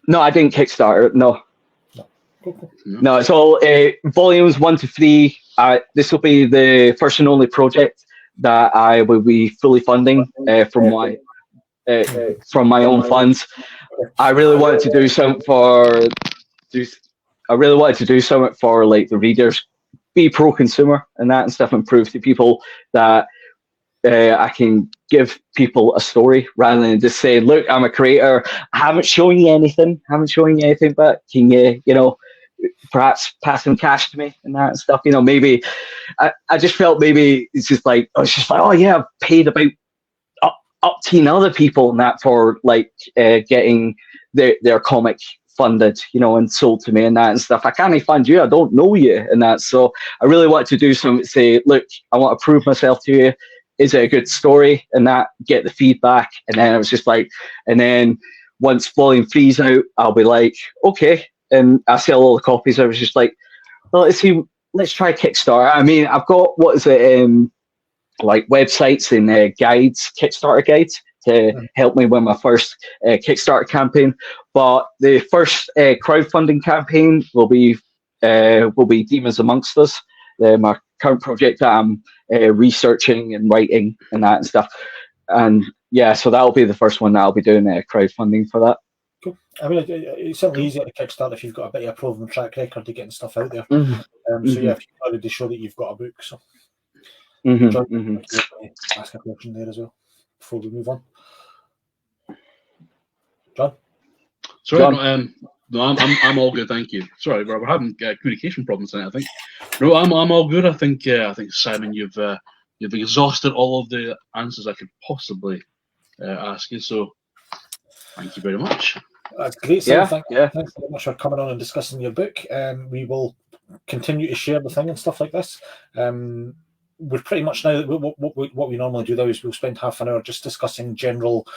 No, I didn't Kickstart. No. Cool. No, it's all volumes 1 to 3. This will be the first and only project that I will be fully funding from my own funds. I really wanted to do something for like the readers, be pro-consumer and that and stuff, and prove to people that I can give people a story rather than just say, "Look, I'm a creator. I haven't shown you anything, but can you, perhaps pass some cash to me and that and stuff." Maybe I just felt maybe it's just like, oh yeah, I've paid about up to other people and that for like getting their comic funded, and sold to me and that and stuff. I can't fund you. I don't know you and that. So I really want to do something, say, "Look, I want to prove myself to you. Is it a good story?" and that, get the feedback. And then I was just like, and then once Volume 3's out, I'll be like, okay. And I sell all the copies. I was just like, well, let's try Kickstarter. I mean, I've got, like websites and guides, Kickstarter guides, to help me with my first Kickstarter campaign. But the first crowdfunding campaign will be Demons Amongst Us, my current project that I'm researching and writing and that and stuff. And yeah, so that'll be the first one that I'll be doing crowdfunding for that. Cool. I mean, it's certainly easier to Kickstart if you've got a bit of a proven track record of getting stuff out there. So yeah, if you've already show that you've got a book. So John, ask a question there as well before we move on. John? Sorry, No, I'm all good, thank you. Sorry, we're having communication problems tonight, I think. No, I'm all good. I think Simon, you've exhausted all of the answers I could possibly ask you. So, thank you very much. That's great. So thanks very much for coming on and discussing your book. We will continue to share the thing and stuff like this. We're pretty much now, what we normally do though is we'll spend half an hour just discussing general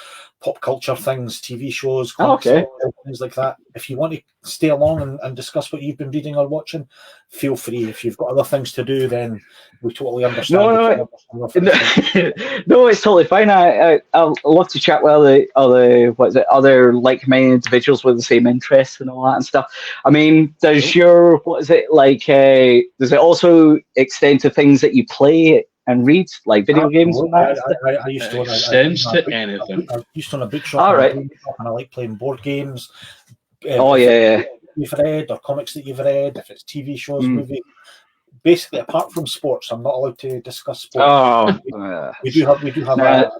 pop culture things, TV shows, comics, things like that. If you want to stay along and discuss what you've been reading or watching, feel free. If you've got other things to do, then we totally understand. No, it's totally fine. I love to chat with other like-minded individuals with the same interests and all that and stuff. I mean, does your does it also extend to things that you play and read, like video games and that? I used to extends to anything. I used to own a bookshop. All right. And I like playing board games. You've read or comics that you've read, if it's TV shows, movies. Basically, apart from sports, I'm not allowed to discuss sports. We do have another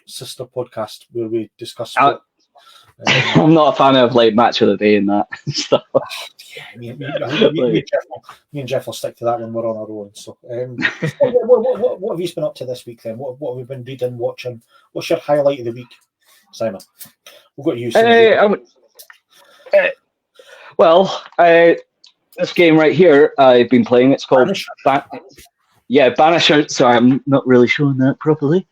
sister podcast where we discuss sport. I'm not a fan of like match of the day and that stuff. Yeah, me and Jeff will stick to that when we're on our own. So, what have you been up to this week then? What have we been reading, watching? What's your highlight of the week, Simon? We've got you. This game right here I've been playing. It's called Banisher. Sorry, I'm not really showing that properly.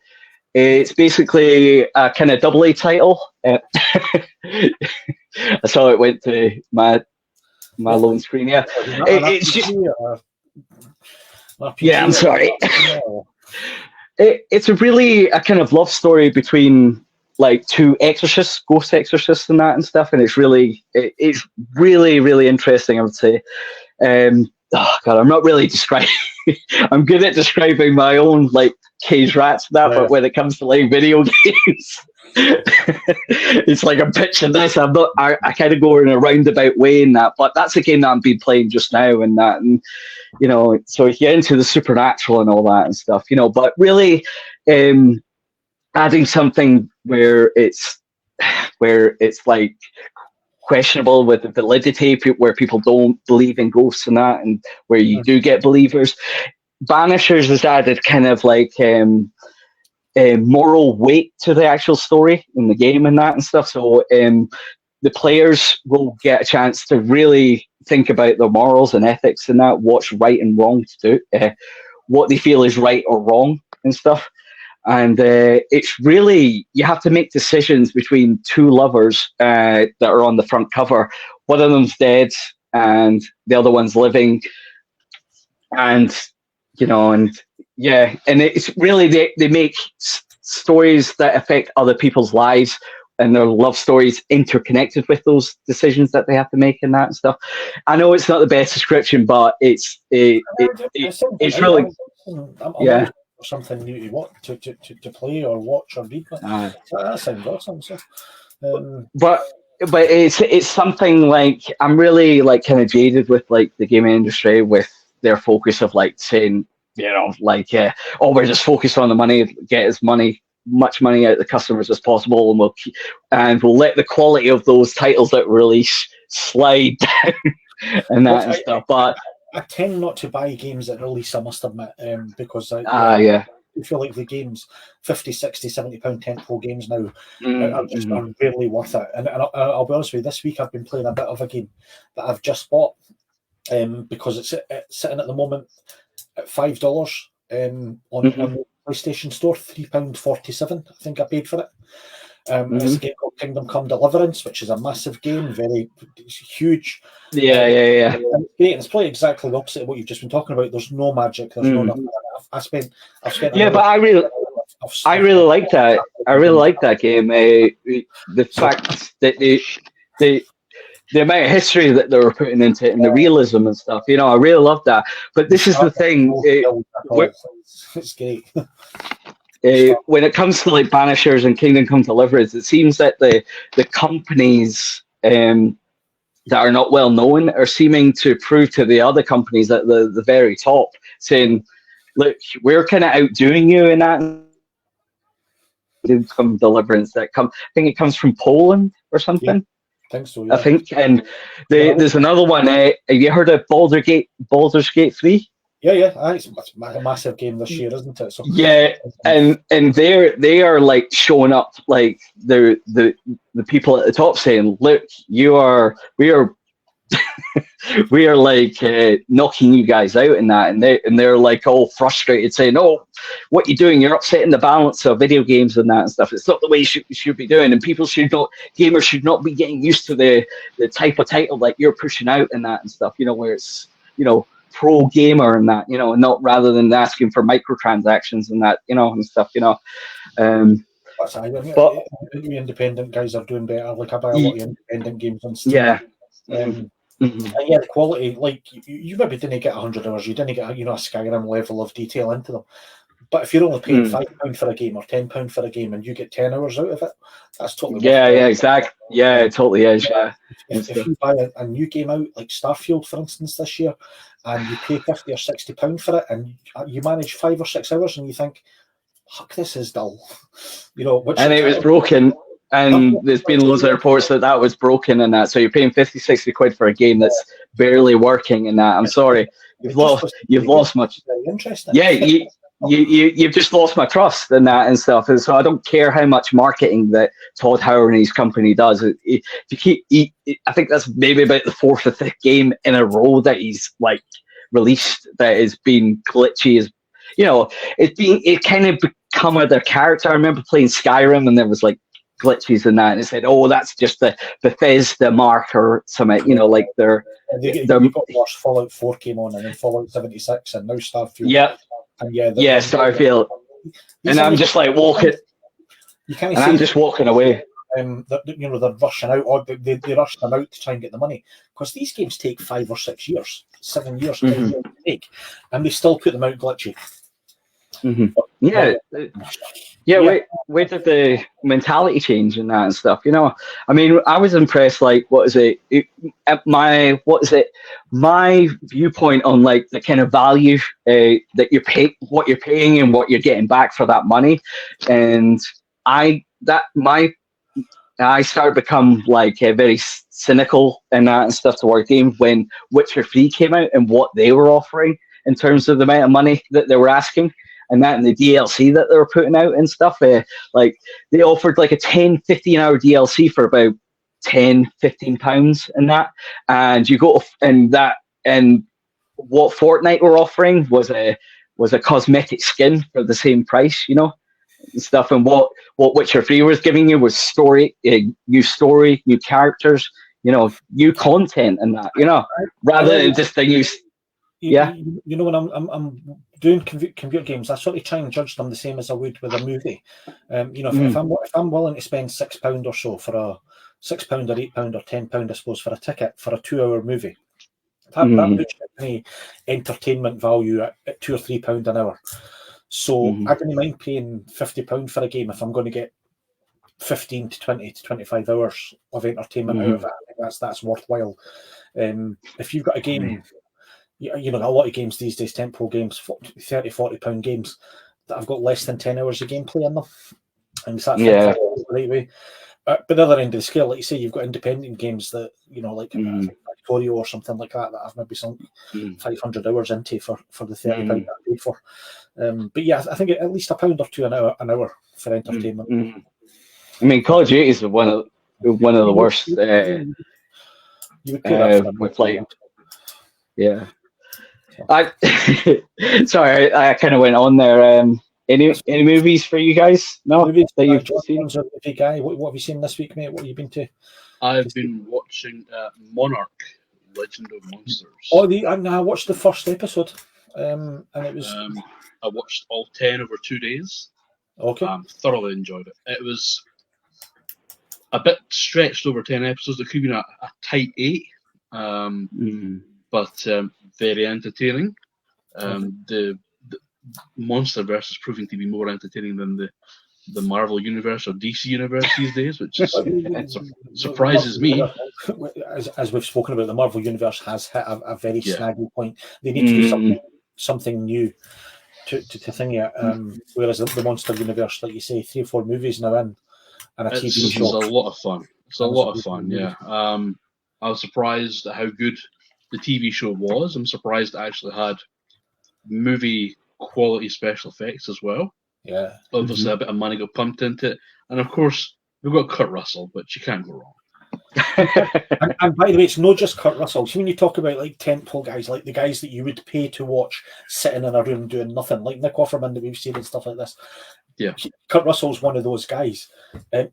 It's basically a kind of AA title. I saw it went to my lone screen. Yeah, I'm sorry. It's a kind of love story between like two exorcists, ghost exorcists, and that and stuff. And it's really interesting, I would say. I'm not really describing. I'm good at describing my own like cage rats and that, but when it comes to like video games, it's like I'm pitching this. I kind of go in a roundabout way in that, but that's a game that I've been playing just now and that, and so you get into the supernatural and all that and stuff, but really, adding something where it's like questionable with the validity, where people don't believe in ghosts and that, and where you do get believers. Banishers has added kind of like moral weight to the actual story in the game and that and stuff. So the players will get a chance to really think about their morals and ethics and that, what's right and wrong to do, what they feel is right or wrong and stuff. And it's really, you have to make decisions between two lovers that are on the front cover. One of them's dead and the other one's living. And, and it's really, they make stories that affect other people's lives and their love stories interconnected with those decisions that they have to make and that and stuff. I know it's not the best description, but it's really, or something new to what to play or watch or read. That sounds awesome. So, but it's something like, I'm really like kind of jaded with like the gaming industry with their focus of like saying, we're just focused on the money, get much money out of the customers as possible, and we'll let the quality of those titles that release slide down and that and stuff. But I tend not to buy games that release, I must admit, because I feel like the games, 50, 60, 70 pound tentpole games now are just barely worth it. And I'll be honest with you, this week I've been playing a bit of a game that I've just bought because it's sitting at the moment at $5 on the PlayStation Store, £3.47. I think I paid for it. It's a game called Kingdom Come Deliverance, which is a massive game, it's huge. Yeah. And it's playing exactly the opposite of what you've just been talking about. There's no magic. There's no nothing. I've spent. Yeah, but I really like that. I really like that game. The fact that the amount of history that they were putting into it and the realism and stuff. I really love that. But this is the thing. It's great. When it comes to like Banishers and Kingdom Come Deliverance, it seems that the companies that are not well known are seeming to prove to the other companies at the very top, saying, "Look, we're kind of outdoing you in that." Kingdom Come Deliverance I think it comes from Poland or something. think so. Yeah. I think, and there's another one. Have you heard of Baldur's Gate 3? Yeah. It's a massive game this year, isn't it? So, yeah, and they are like showing up, like the people at the top saying, "Look, we are we are like knocking you guys out in that," and they're like all frustrated, saying, "Oh, what you're doing, you're upsetting the balance of video games and that and stuff. It's not the way you should be doing, and gamers should not be getting used to the type of title like you're pushing out and that and stuff. Where it's pro gamer and that, and not rather than asking for microtransactions and that, and stuff, But the independent guys are doing better. Like I buy a lot of independent games on Steam. Yeah. And the quality, like you maybe didn't get 100 hours, you didn't get a Skyrim level of detail into them. But if you're only paying £5 for a game or £10 for a game and you get 10 hours out of it, that's totally exactly. Yeah, it totally is. Yeah. If you buy a new game out like Starfield, for instance, this year, and you pay £50 or £60 for it, and you manage 5 or 6 hours, and you think, "Fuck, this is dull," and it was broken. And there's been loads of reports that was broken and that. So you're paying 50, 60 quid for a game that's barely working and that. I'm sorry, you've lost much. Very interesting. Yeah, you've just lost my trust in that and stuff. And so I don't care how much marketing that Todd Howard and his company does. I think that's maybe about the 4th or 5th game in a row that he's like released that has been glitchy. It kind of become their character. I remember playing Skyrim and there was like glitches in that, and it said, "Oh, that's just the Bethesda mark or something." Like they're got worse. Fallout 4 came on, and then Fallout 76, and now Starfield. Yeah, and Starfield. And I'm just like walking. You can't. And I'm just walking away. They're rushing out, or they rush them out to try and get the money, because these games take 5 or 6 years, 7 years, 10 years to make, and they still put them out glitchy. Where did the mentality change in that and stuff? I mean, I was impressed. Like, my viewpoint on like the kind of value that you pay, what you're paying, and what you're getting back for that money, and I started to become like very cynical and that and stuff toward game when Witcher 3 came out and what they were offering in terms of the amount of money that they were asking. And that and the DLC that they were putting out and stuff. Like they offered like a 10, 15-hour DLC for about £10-15 and that. And you go and what Fortnite were offering was a cosmetic skin for the same price, and stuff. And what Witcher 3 was giving you was new story, new characters, new content and that, rather than just the new. Yeah. When I'm doing computer games, I sort of try and judge them the same as I would with a movie. If I'm willing to spend £6 or so for a £6 or £8 or £10, I suppose, for a ticket for a 2-hour movie, that puts me entertainment value at £2 or £3 an hour. So I don't mind paying £50 for a game if I'm going to get 15 to 20 to 25 hours of entertainment out of it. I think that's worthwhile. If you've got a game. A lot of games these days, tentpole games, £30-40 games that have got less than 10 hours of gameplay in them, and that's the right way. But the other end of the scale, like you say, you've got independent games that like Victorio or something like that I've maybe sunk 500 hours into for the £30 I paid for. But yeah, I think at least £1 or £2 an hour for entertainment. I mean, Call of Duty is one of the worst. You would pay that for with like, yeah. Sorry, I kind of went on there. Any movies for you guys? No, movies that you've seen? What have you seen this week, mate? What have you been to? I've been watching Monarch, Legend of Monsters. I watched the first episode, and it was. I watched all 10 over 2 days. Okay. Thoroughly enjoyed it. It was a bit stretched over 10 episodes. It could have been a tight 8. But very entertaining. The Monsterverse is proving to be more entertaining than the Marvel Universe or DC Universe these days, which surprises me. As we've spoken about, the Marvel Universe has hit a very snaggy point. They need to do something new to thing it. Whereas the Monster Universe, like you say, 3 or 4 movies now in, and a TV show. It's a lot of fun. It's a lot of fun. Yeah. I was surprised at how good the TV show was. I'm surprised it actually had movie quality special effects as well. Yeah. Obviously, a bit of money got pumped into it, and of course, we've got Kurt Russell, but you can't go wrong. and by the way, it's not just Kurt Russell. See, when you talk about like tentpole guys, like the guys that you would pay to watch sitting in a room doing nothing, like Nick Offerman that we've seen and stuff like this. Yeah, Kurt Russell's one of those guys.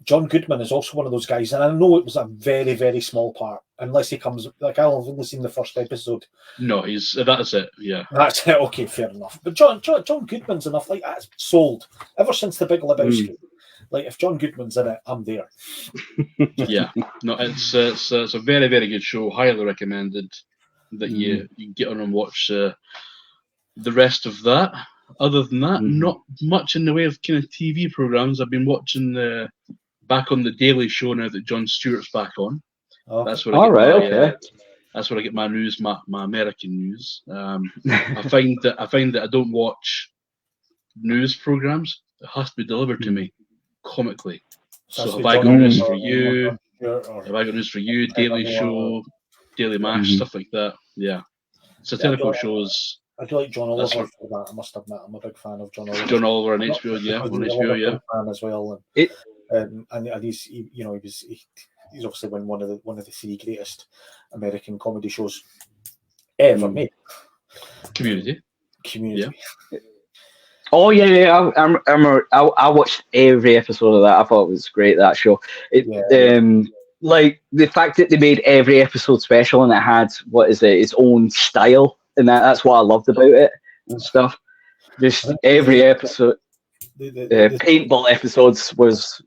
John Goodman is also one of those guys, and I know it was a very, very small part. Unless he comes, like I've only seen the first episode. No, that's it. Yeah, that's it. Okay, fair enough. But John Goodman's enough. Like that's sold ever since The Big Lebowski. Like if John Goodman's in it, I'm there. Yeah, no, it's a very, very good show. Highly recommended that you get on and watch the rest of that. Other than that, not much in the way of kind of TV programs. I've been watching back on the Daily Show now that Jon Stewart's back on. Okay. That's where that's where I get my news, my American news. I find that I don't watch news programs. It has to be delivered to me comically. So have I got news for you? Have I got news for you? Daily Show, Daily Mash, stuff like that. Yeah, satirical shows. I do like John Oliver for that. I must admit, I'm a big fan of John Oliver. John Oliver on HBO, yeah, on HBO, yeah. Fan as well, and he's he's obviously been one of the three greatest American comedy shows ever made. Community. Yeah. Oh yeah. I watched every episode of that. I thought it was great, that show. Like the fact that they made every episode special and it had its own style, and that's what I loved about it and stuff. Just every episode. The paintball episodes was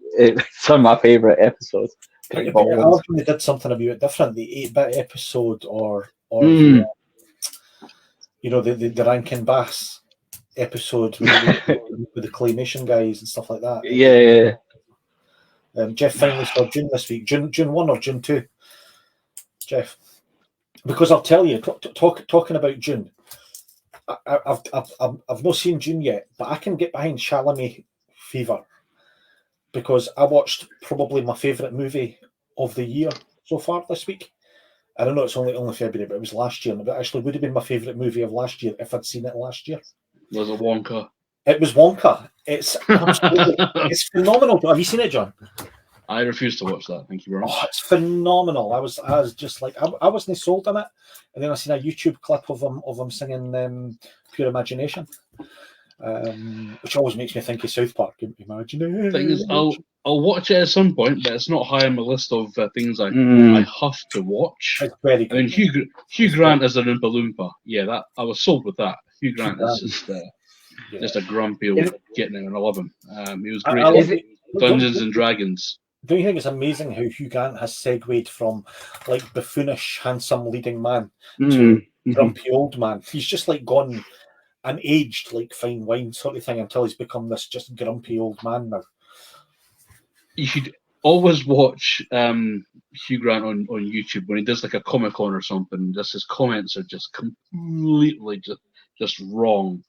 some of my favorite episodes. I love when they did something about it different. The 8-bit episode, or the Rankin Bass episode with the claymation guys and stuff like that. Yeah. Jeff finally saw June this week. June 1 or June 2, Jeff? Because I'll tell you, talking about June, I've not seen June yet, but I can get behind Chalamet Fever because I watched probably my favourite movie of the year so far this week. I don't know, it's only February, but it was last year. But actually would have been my favourite movie of last year if I'd seen it last year. Was it Wonka? It was Wonka. It's absolutely, it's phenomenal. Have you seen it, John? I refuse to watch that. Thank you very much. Oh, it's phenomenal. I was just like, I wasn't sold on it, and then I seen a YouTube clip of him singing "Pure Imagination," which always makes me think of South Park. Imagination. Thing is, I'll watch it at some point, but it's not high on my list of things I have to watch. It's very good. I mean, Hugh Grant as an Oompa Loompa. Yeah, that I was sold with that. Hugh Grant is just a grumpy old getting him, and I love him. He was great. Dungeons and Dragons. Don't you think it's amazing how Hugh Grant has segued from like buffoonish, handsome leading man to grumpy old man? He's just like gone and aged like fine wine sort of thing until he's become this just grumpy old man now. You should always watch Hugh Grant on YouTube when he does like a Comic-Con or something. Just his comments are just completely just wrong.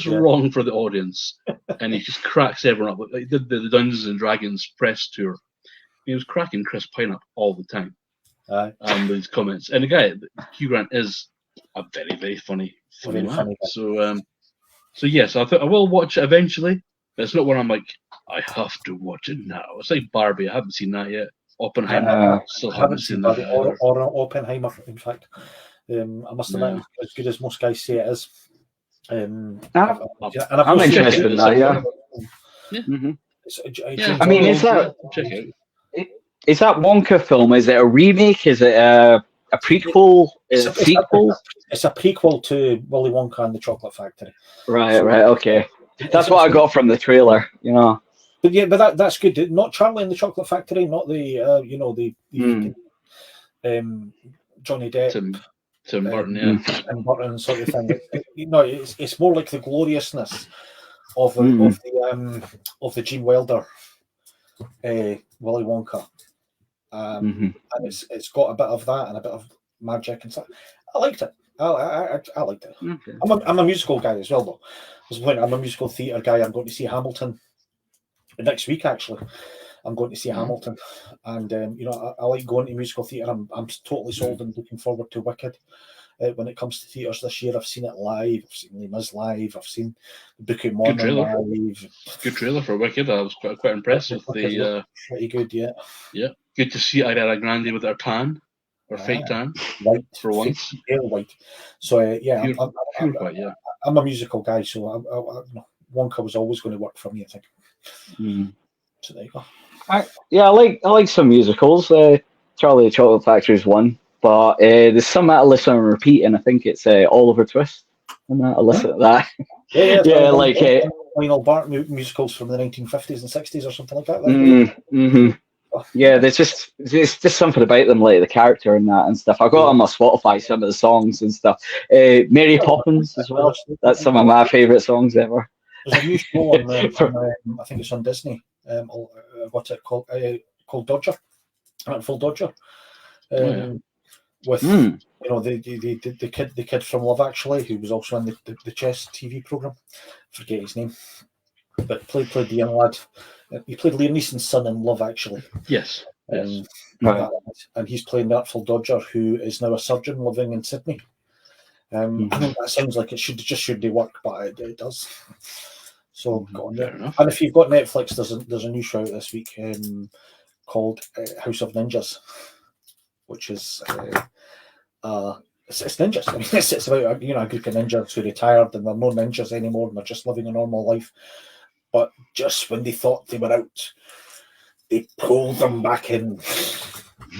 Wrong for the audience. And he just cracks everyone up. Like the Dungeons and Dragons press tour. He was cracking Chris Pine up all the time with his comments. And the guy, Hugh Grant, is a very, very funny man. So yes, I will watch it eventually. But it's not one I'm like, I have to watch it now. It's like Barbie. I haven't seen that yet. Oppenheimer. Still haven't seen that. Or Oppenheimer, in fact. I must admit, as good as most guys say it is. I'm interested in that, yeah. I mean, is that Wonka film? Is it a remake? Is it a prequel? Is it a sequel? It's a prequel to Willy Wonka and the Chocolate Factory. Right, okay. That's what I got from the trailer, you know. But yeah, but that's good. Not Charlie and the Chocolate Factory, not the Johnny Depp. Tim Burton, yeah. Tim Burton sort of thing. It's more like the gloriousness of the Gene Wilder Willy Wonka, and it's got a bit of that and a bit of magic and stuff. I liked it. I liked it. Okay. I'm a musical guy as well, though. I'm a musical theatre guy. I'm going to see Hamilton next week, actually. I'm going to see Hamilton, and I like going to musical theatre. I'm totally sold and looking forward to Wicked. When it comes to theatres this year, I've seen it live. I've seen Les Mis live. I've seen the Book of Mormon live. Good trailer for Wicked. I was quite impressed with the. Pretty good, yeah. Yeah, good to see Ariana Grande with her tan or fake tan, white for once. Pale white. So pure white. Yeah, I'm a musical guy, so Wonka was always going to work for me, I think. So there you go. I like some musicals. Charlie the Chocolate Factory is one. But there's some that I listen and repeat, and I think it's Oliver Twist. And I listen to that. Yeah, like Lionel Bart musicals from the 1950s and 60s or something like that. Yeah, there's just something about them, like the character and that and stuff. I got on my Spotify some of the songs and stuff. Mary Poppins as well. That's some of my favourite songs ever. There's a new show on I think it's on Disney. What's it called? Called Dodger. Full Dodger. With the kid from Love Actually, who was also in the chess TV program. Forget his name, but played the young lad. He played Liam Neeson's son in Love Actually. Yes. And he's playing the Artful Dodger, who is now a surgeon living in Sydney. I think that sounds like it should work, but it does. So go on there. And if you've got Netflix, there's a new show out this week called House of Ninjas, which is it's ninjas. I mean, it's about a group of ninjas who retired and they're no ninjas anymore and they're just living a normal life. But just when they thought they were out, they pulled them back in.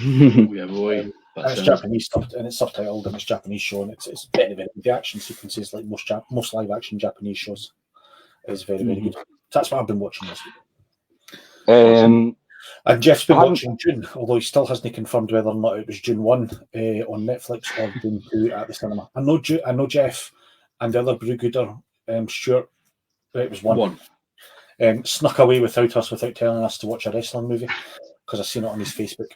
Yeah, boy. It's Japanese stuff, and it's subtitled, and it's Japanese show, and it's very, very good. The action sequences, like most live action Japanese shows, is very, very good. So that's what I've been watching this week. And Jeff's been watching June, although he still hasn't confirmed whether or not it was June 1 on Netflix or June 2 at the cinema. I know Jeff and the other Brewgooder, Stuart, it was one. Snuck away without telling us to watch a wrestling movie because I've seen it on his Facebook.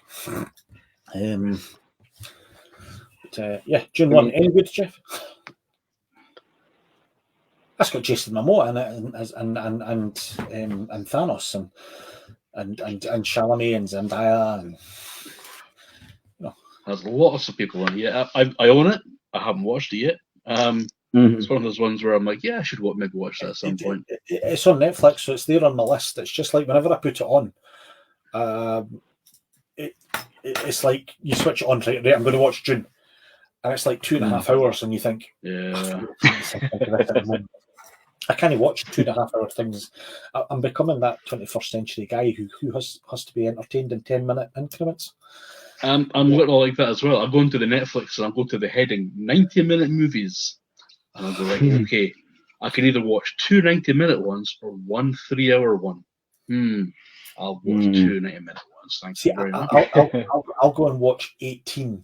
June 1. Any good, Jeff? That's got Jason Momoa in it and Thanos and Chalamet and Zendaya and there's lots of people in it. Yeah, I own it. I haven't watched it yet. It's one of those ones where I'm like, yeah, I should maybe watch that at some point. It's on Netflix, so it's there on my list. It's just like whenever I put it on, it's like you switch it on, right, I'm going to watch June, and it's like 2.5 hours, and you think, yeah. I can't watch 2.5 hour things. I'm becoming that 21st century guy who has to be entertained in 10-minute increments. I'm literally like that as well. I'm going to the Netflix and I'll go to the heading 90-minute movies, and I'll go like, okay, I can either watch 2 90-minute ones or 1 3-hour one. I'll watch 2 90-minute ones. Thank you very much. I'll go and watch 18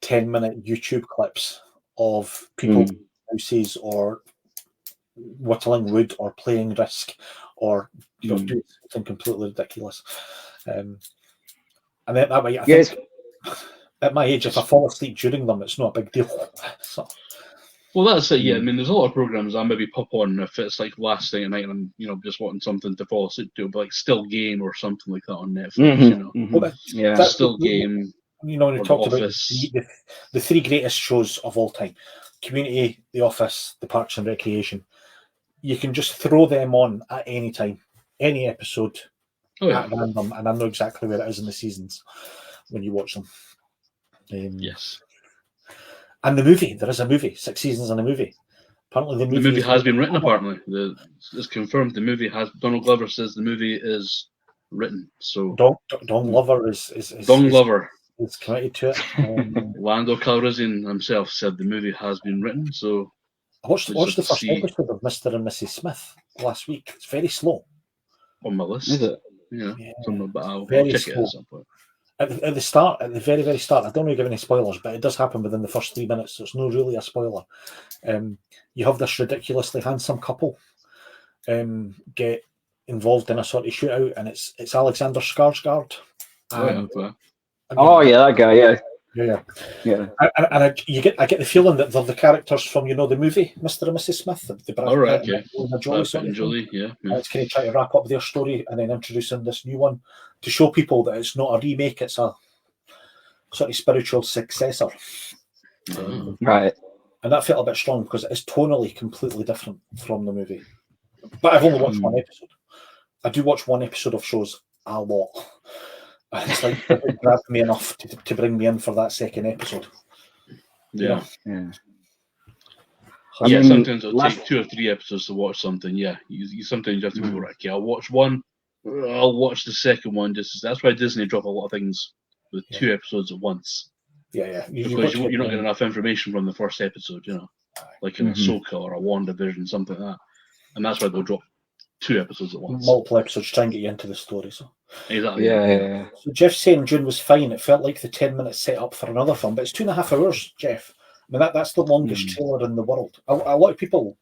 10-minute YouTube clips of people houses or whittling wood or playing Risk or doing something completely ridiculous. And then that way, I think at my age, if I fall asleep during them, it's not a big deal. So. Well, that's it. Yeah, I mean, there's a lot of programs I maybe pop on if it's like last thing at night and I'm just wanting something to fall asleep to, like Still Game or something like that on Netflix. Well, Still Game. When we talked about the 3 greatest shows of all time: Community, The Office, The Parks and Recreation. You can just throw them on at any time, any episode at random, and I know exactly where it is in the seasons when you watch them. Yes. And the movie, there is a movie, 6 seasons in a movie. Apparently, the movie has been written. Apparently, it's confirmed. The movie has. Donald Glover says the movie is written. So Don Glover is committed to it. Lando Calrissian himself said the movie has been written. So I watched the first episode of Mr. and Mrs. Smith last week. It's very slow. On my list. Is it? Yeah. But I'll check slow. it at some point. At the very, very start, I don't want to give any spoilers, but it does happen within the first 3 minutes, so it's not really a spoiler. You have this ridiculously handsome couple get involved in a sort of shootout, and it's Alexander Skarsgård. That guy, yeah. Yeah. Yeah. I get the feeling that they're the characters from the movie Mr. and Mrs. Smith, the Brad All right, Pitt okay. and Angelina Jolie Brad Pitt sort and of thing. Jolie, yeah. And it's kind of trying to wrap up their story and then introducing this new one to show people that it's not a remake; it's a sort of spiritual successor. Right. And that felt a bit strong because it is tonally completely different from the movie. But I've only watched one episode. I do watch one episode of shows a lot. And it's like it grabbed me enough to bring me in for that second episode. Yeah. Yeah. Sometimes it'll take 2 or 3 episodes to watch something. Yeah, you sometimes have to go, right, okay, I'll watch one, I'll watch the second one. That's why Disney drop a lot of things with 2 episodes at once. Yeah. Because you're not getting enough information from the first episode, like in Ahsoka or a WandaVision, something like that. And that's why they'll drop 2 episodes at once. Multiple episodes try and get you into the story. So. Exactly. Yeah. So Jeff's saying June was fine. It felt like the 10 minutes set up for another film, but it's 2.5 hours, Jeff. I mean, that's the longest trailer in the world. A lot of people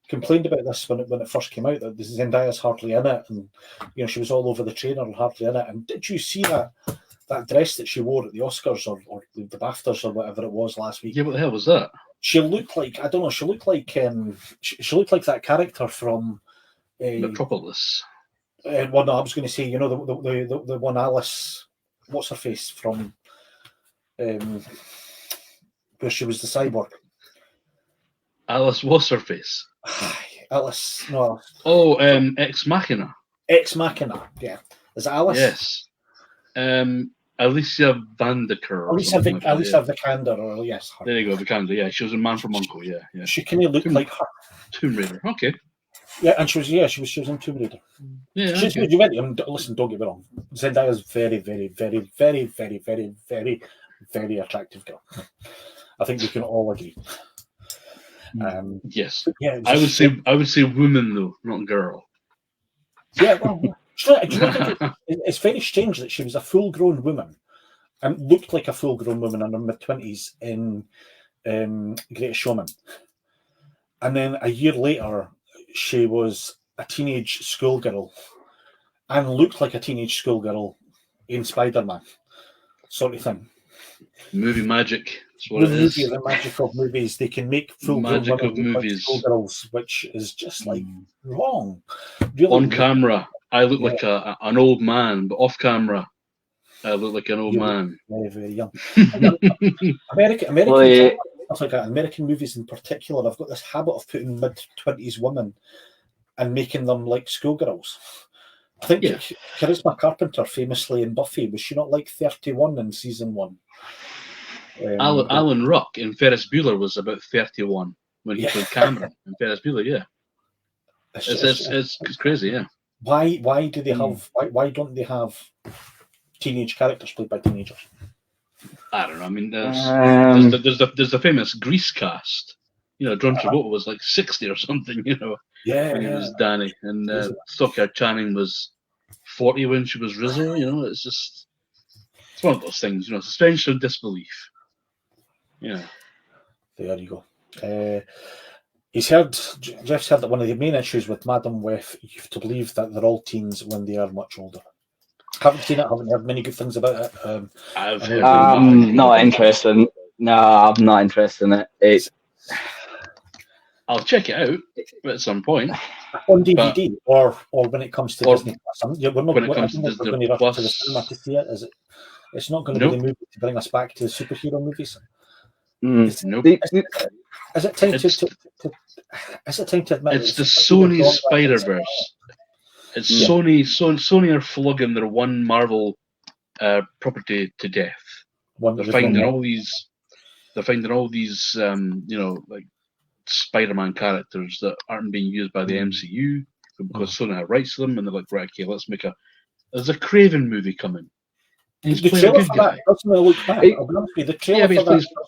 complained about this when it first came out, that Zendaya's hardly in it, and she was all over the trailer and hardly in it. And did you see that dress that she wore at the Oscars or the BAFTAs or whatever it was last week? Yeah, what the hell was that? She looked like, I don't know, she looked like that character from Metropolis. Well, no, I was going to say, the one Alice, what's her face from, where she was the cyborg. Alice, what's her face? Alice, no. Oh, Ex Machina. Ex Machina, yeah. Is it Alice? Yes. Alicia Vandiker. Alicia Vikander, or yes. Her. There you go, Vikander. Yeah, she was in Man from U.N.C.L.E. Yeah. She kind of looked like her. Tomb Raider. Okay. Yeah, and she was in Tomb Raider. Yeah. Listen, don't get me wrong. Zendaya's very, very, very, very, very, very, very, very attractive girl. I think we can all agree. Yes. Yeah, I would say woman though, not girl. Yeah, well, it's very strange that she was a full-grown woman and looked like a full-grown woman in her mid-20s in Greatest Showman, and then a year later she was a teenage schoolgirl and looked like a teenage schoolgirl in Spider-Man, sort of thing. Movie magic. That's what it is. The magic of movies. They can make full-grown magic of women look movies. like schoolgirls, which is just like wrong. Really, on camera, I look like an old man, but off camera, I look like an old man. Very, very young. American American movies in particular, I've got this habit of putting mid-20s women and making them like schoolgirls. I think Charisma Carpenter, famously in Buffy, was she not like 31 in season 1? Alan Ruck in Ferris Bueller was about 31 when he played Cameron in Ferris Bueller. Yeah, it's crazy. Yeah. Why do they have? Why don't they have teenage characters played by teenagers? I don't know. I mean, there's the famous Grease cast. John Travolta was like 60 or something. Yeah, when he was Danny, and Stockard Channing was 40 when she was Rizzo. It's one of those things. Suspension of disbelief. Yeah. There you go. Jeff's heard that one of the main issues with Madam Web, you have to believe that they're all teens when they are much older. Haven't seen it, haven't heard many good things about it. I'm not interested. No, I'm not interested in it. I'll check it out at some point. On DVD or when it comes to Disney Plus. We're not going to rush to the cinema to see it. It's not going to be the movie to bring us back to the superhero movies. Nope. Is it time to admit it's the Sony Spider-Verse? It's Sony. Sony are flogging their one Marvel property to death. They're finding all these, like Spider-Man characters that aren't being used by the MCU because Sony have rights to them, and they're like, right, okay, let's make there's a Craven movie coming. He's playing a good guy.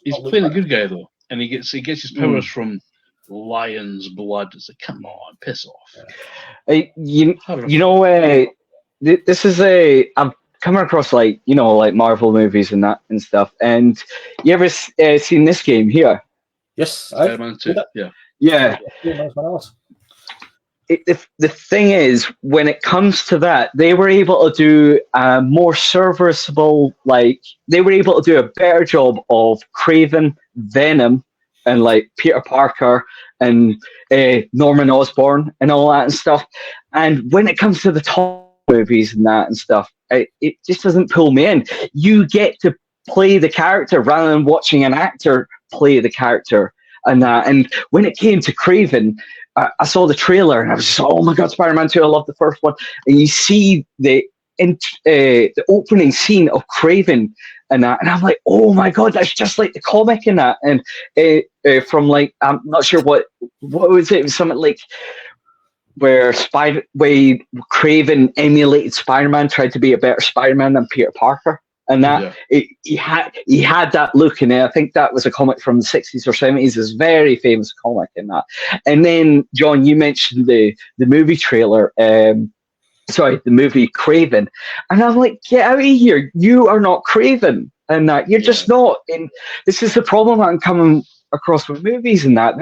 He's playing a good guy though, and he gets his powers from lion's blood. It's like, come on, piss off. This is I've come across like Marvel movies and that and stuff. And you ever seen this game here? Yes, Spider-Man 2. Yeah. the thing is, when it comes to that, they were able to do a more serviceable, like, they were able to do a better job of Craven, Venom, and like Peter Parker and Norman Osborn and all that and stuff. And when it comes to the top movies and that and stuff, it just doesn't pull me in. You get to play the character rather than watching an actor play the character and that. And when it came to Craven, I saw the trailer and I was just, oh my God, Spider-Man 2, I love the first one. And you see the opening scene of Craven and that, and I'm like, oh my God, that's just like the comic in that. And from like, I'm not sure what was it? It was something like where Craven emulated Spider-Man, tried to be a better Spider-Man than Peter Parker. And that he had that look in it. I think that was a comic from the 60s or 70s. It's a very famous comic in that. And then, John, you mentioned the movie trailer. The movie Craven. And I'm like, get out of here. You are not Craven. And that you're just not. And this is the problem I'm coming across with movies and that.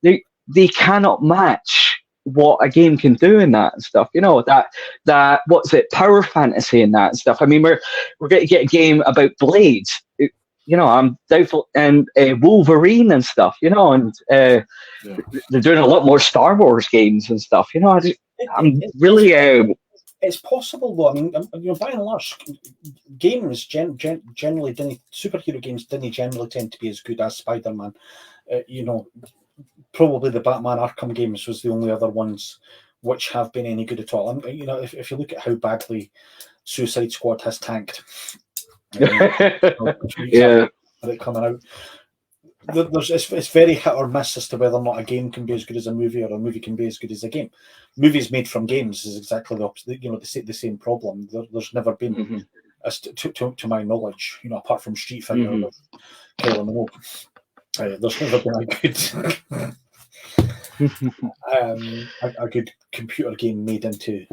They cannot match what a game can do in that and stuff, that what's it, power fantasy and that and stuff. I mean, we're going to get a game about blades, I'm doubtful, and Wolverine and stuff, and they're doing a lot more Star Wars games and stuff, I'm really it's possible though. I mean, by and large, games generally didn't, superhero games didn't generally tend to be as good as Spider-Man. Probably the Batman Arkham games was the only other ones which have been any good at all. And if you look at how badly Suicide Squad has tanked, it coming out, it's very hit or miss as to whether or not a game can be as good as a movie or a movie can be as good as a game. Movies made from games is exactly the opposite. The same problem. There's never been, as to my knowledge, apart from Street Fighter or Colin and Nico. There's never been a good computer game made into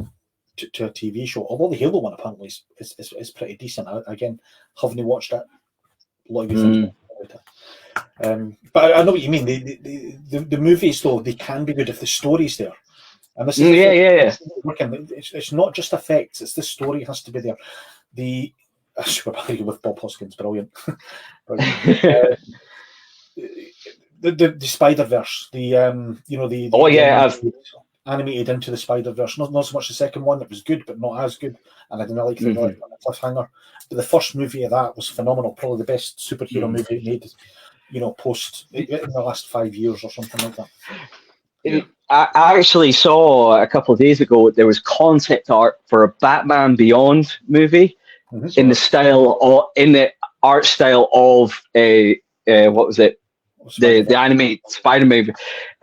a TV show. Although the Halo one apparently is pretty decent. Again, haven't watched it. A lot of good things about it. But I know what you mean. The movies though, they can be good if the story's there. And this is it's not just effects; it's the story has to be there. With Bob Hoskins, brilliant. The Spider-Verse, animated into the Spider-Verse. Not so much the second one that was good, but not as good, and I didn't like the cliffhanger. But the first movie of that was phenomenal. Probably the best superhero movie made, post in the last 5 years or something like that. I actually saw a couple of days ago there was concept art for a Batman Beyond movie in the art style of what was it? The animated Spider movie,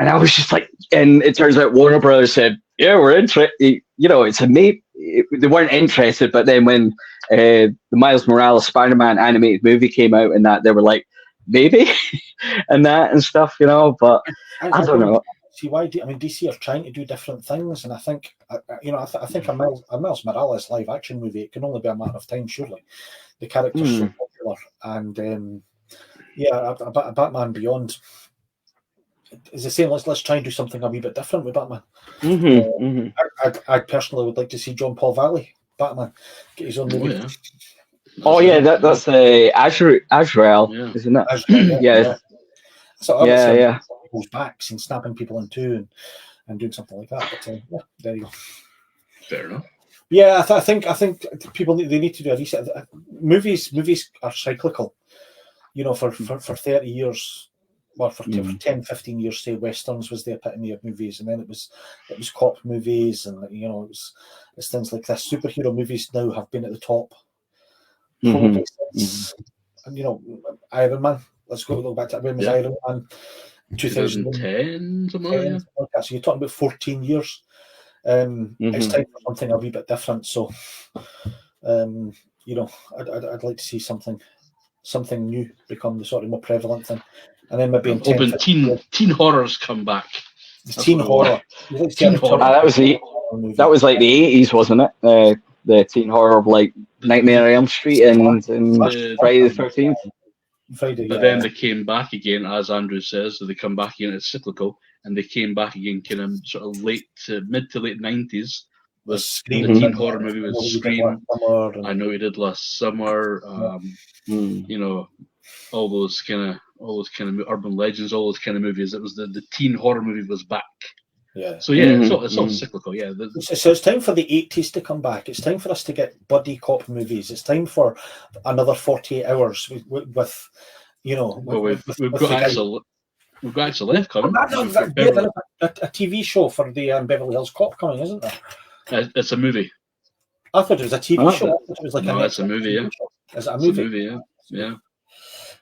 and I was just like, and it turns out Warner Brothers said, "Yeah, we're interested." It's a maybe. They weren't interested, but then when the Miles Morales Spider-Man animated movie came out, and that they were like, maybe, and that and stuff, But I don't know. See why? DC are trying to do different things, and I think, I think a Miles Morales live action movie, it can only be a matter of time. Surely, the character's so popular, and. A Batman Beyond is the same. Let's try and do something a wee bit different with Batman. I personally would like to see John Paul Valley Batman get his own movie. That's Azrael, isn't it? So goes back and snapping people in two and doing something like that. But there you go. Fair enough. Yeah, I think people need to do a reset. Movies are cyclical. For 30 years, well, for 10, 15 years, say, Westerns was the epitome of movies, and then it was cop movies, and it's things like this. Superhero movies now have been at the top. Probably since, Iron Man. Let's go back to when was Iron Man? 2010, something like that. So you're talking about 14 years. It's time for something a wee bit different. So, I'd like to see something new become the sort of more prevalent thing, and then maybe teen horrors come back. Teen horror. That was like the 80s, wasn't it? The teen horror of like Nightmare on Elm Street and Friday the 13th. Friday. But then they came back again, as Andrew says. So they come back again. It's cyclical, and they came back again, kind of sort of mid to late 90s. Was the teen horror movie with Scream? I Know You Did Last Summer. You know, all those kind of urban legends, all those kind of movies. It was the teen horror movie was back. Yeah. So yeah, it's all cyclical. Yeah. So it's time for the 80s to come back. It's time for us to get buddy cop movies. It's time for another 48 hours with you know. Well, we've got Axel left coming. A TV show for the Beverly Hills Cop coming, isn't there? It's a movie. I thought it was a TV show. I thought it was like it's a movie. Yeah. Is it a movie? It's a movie. Yeah.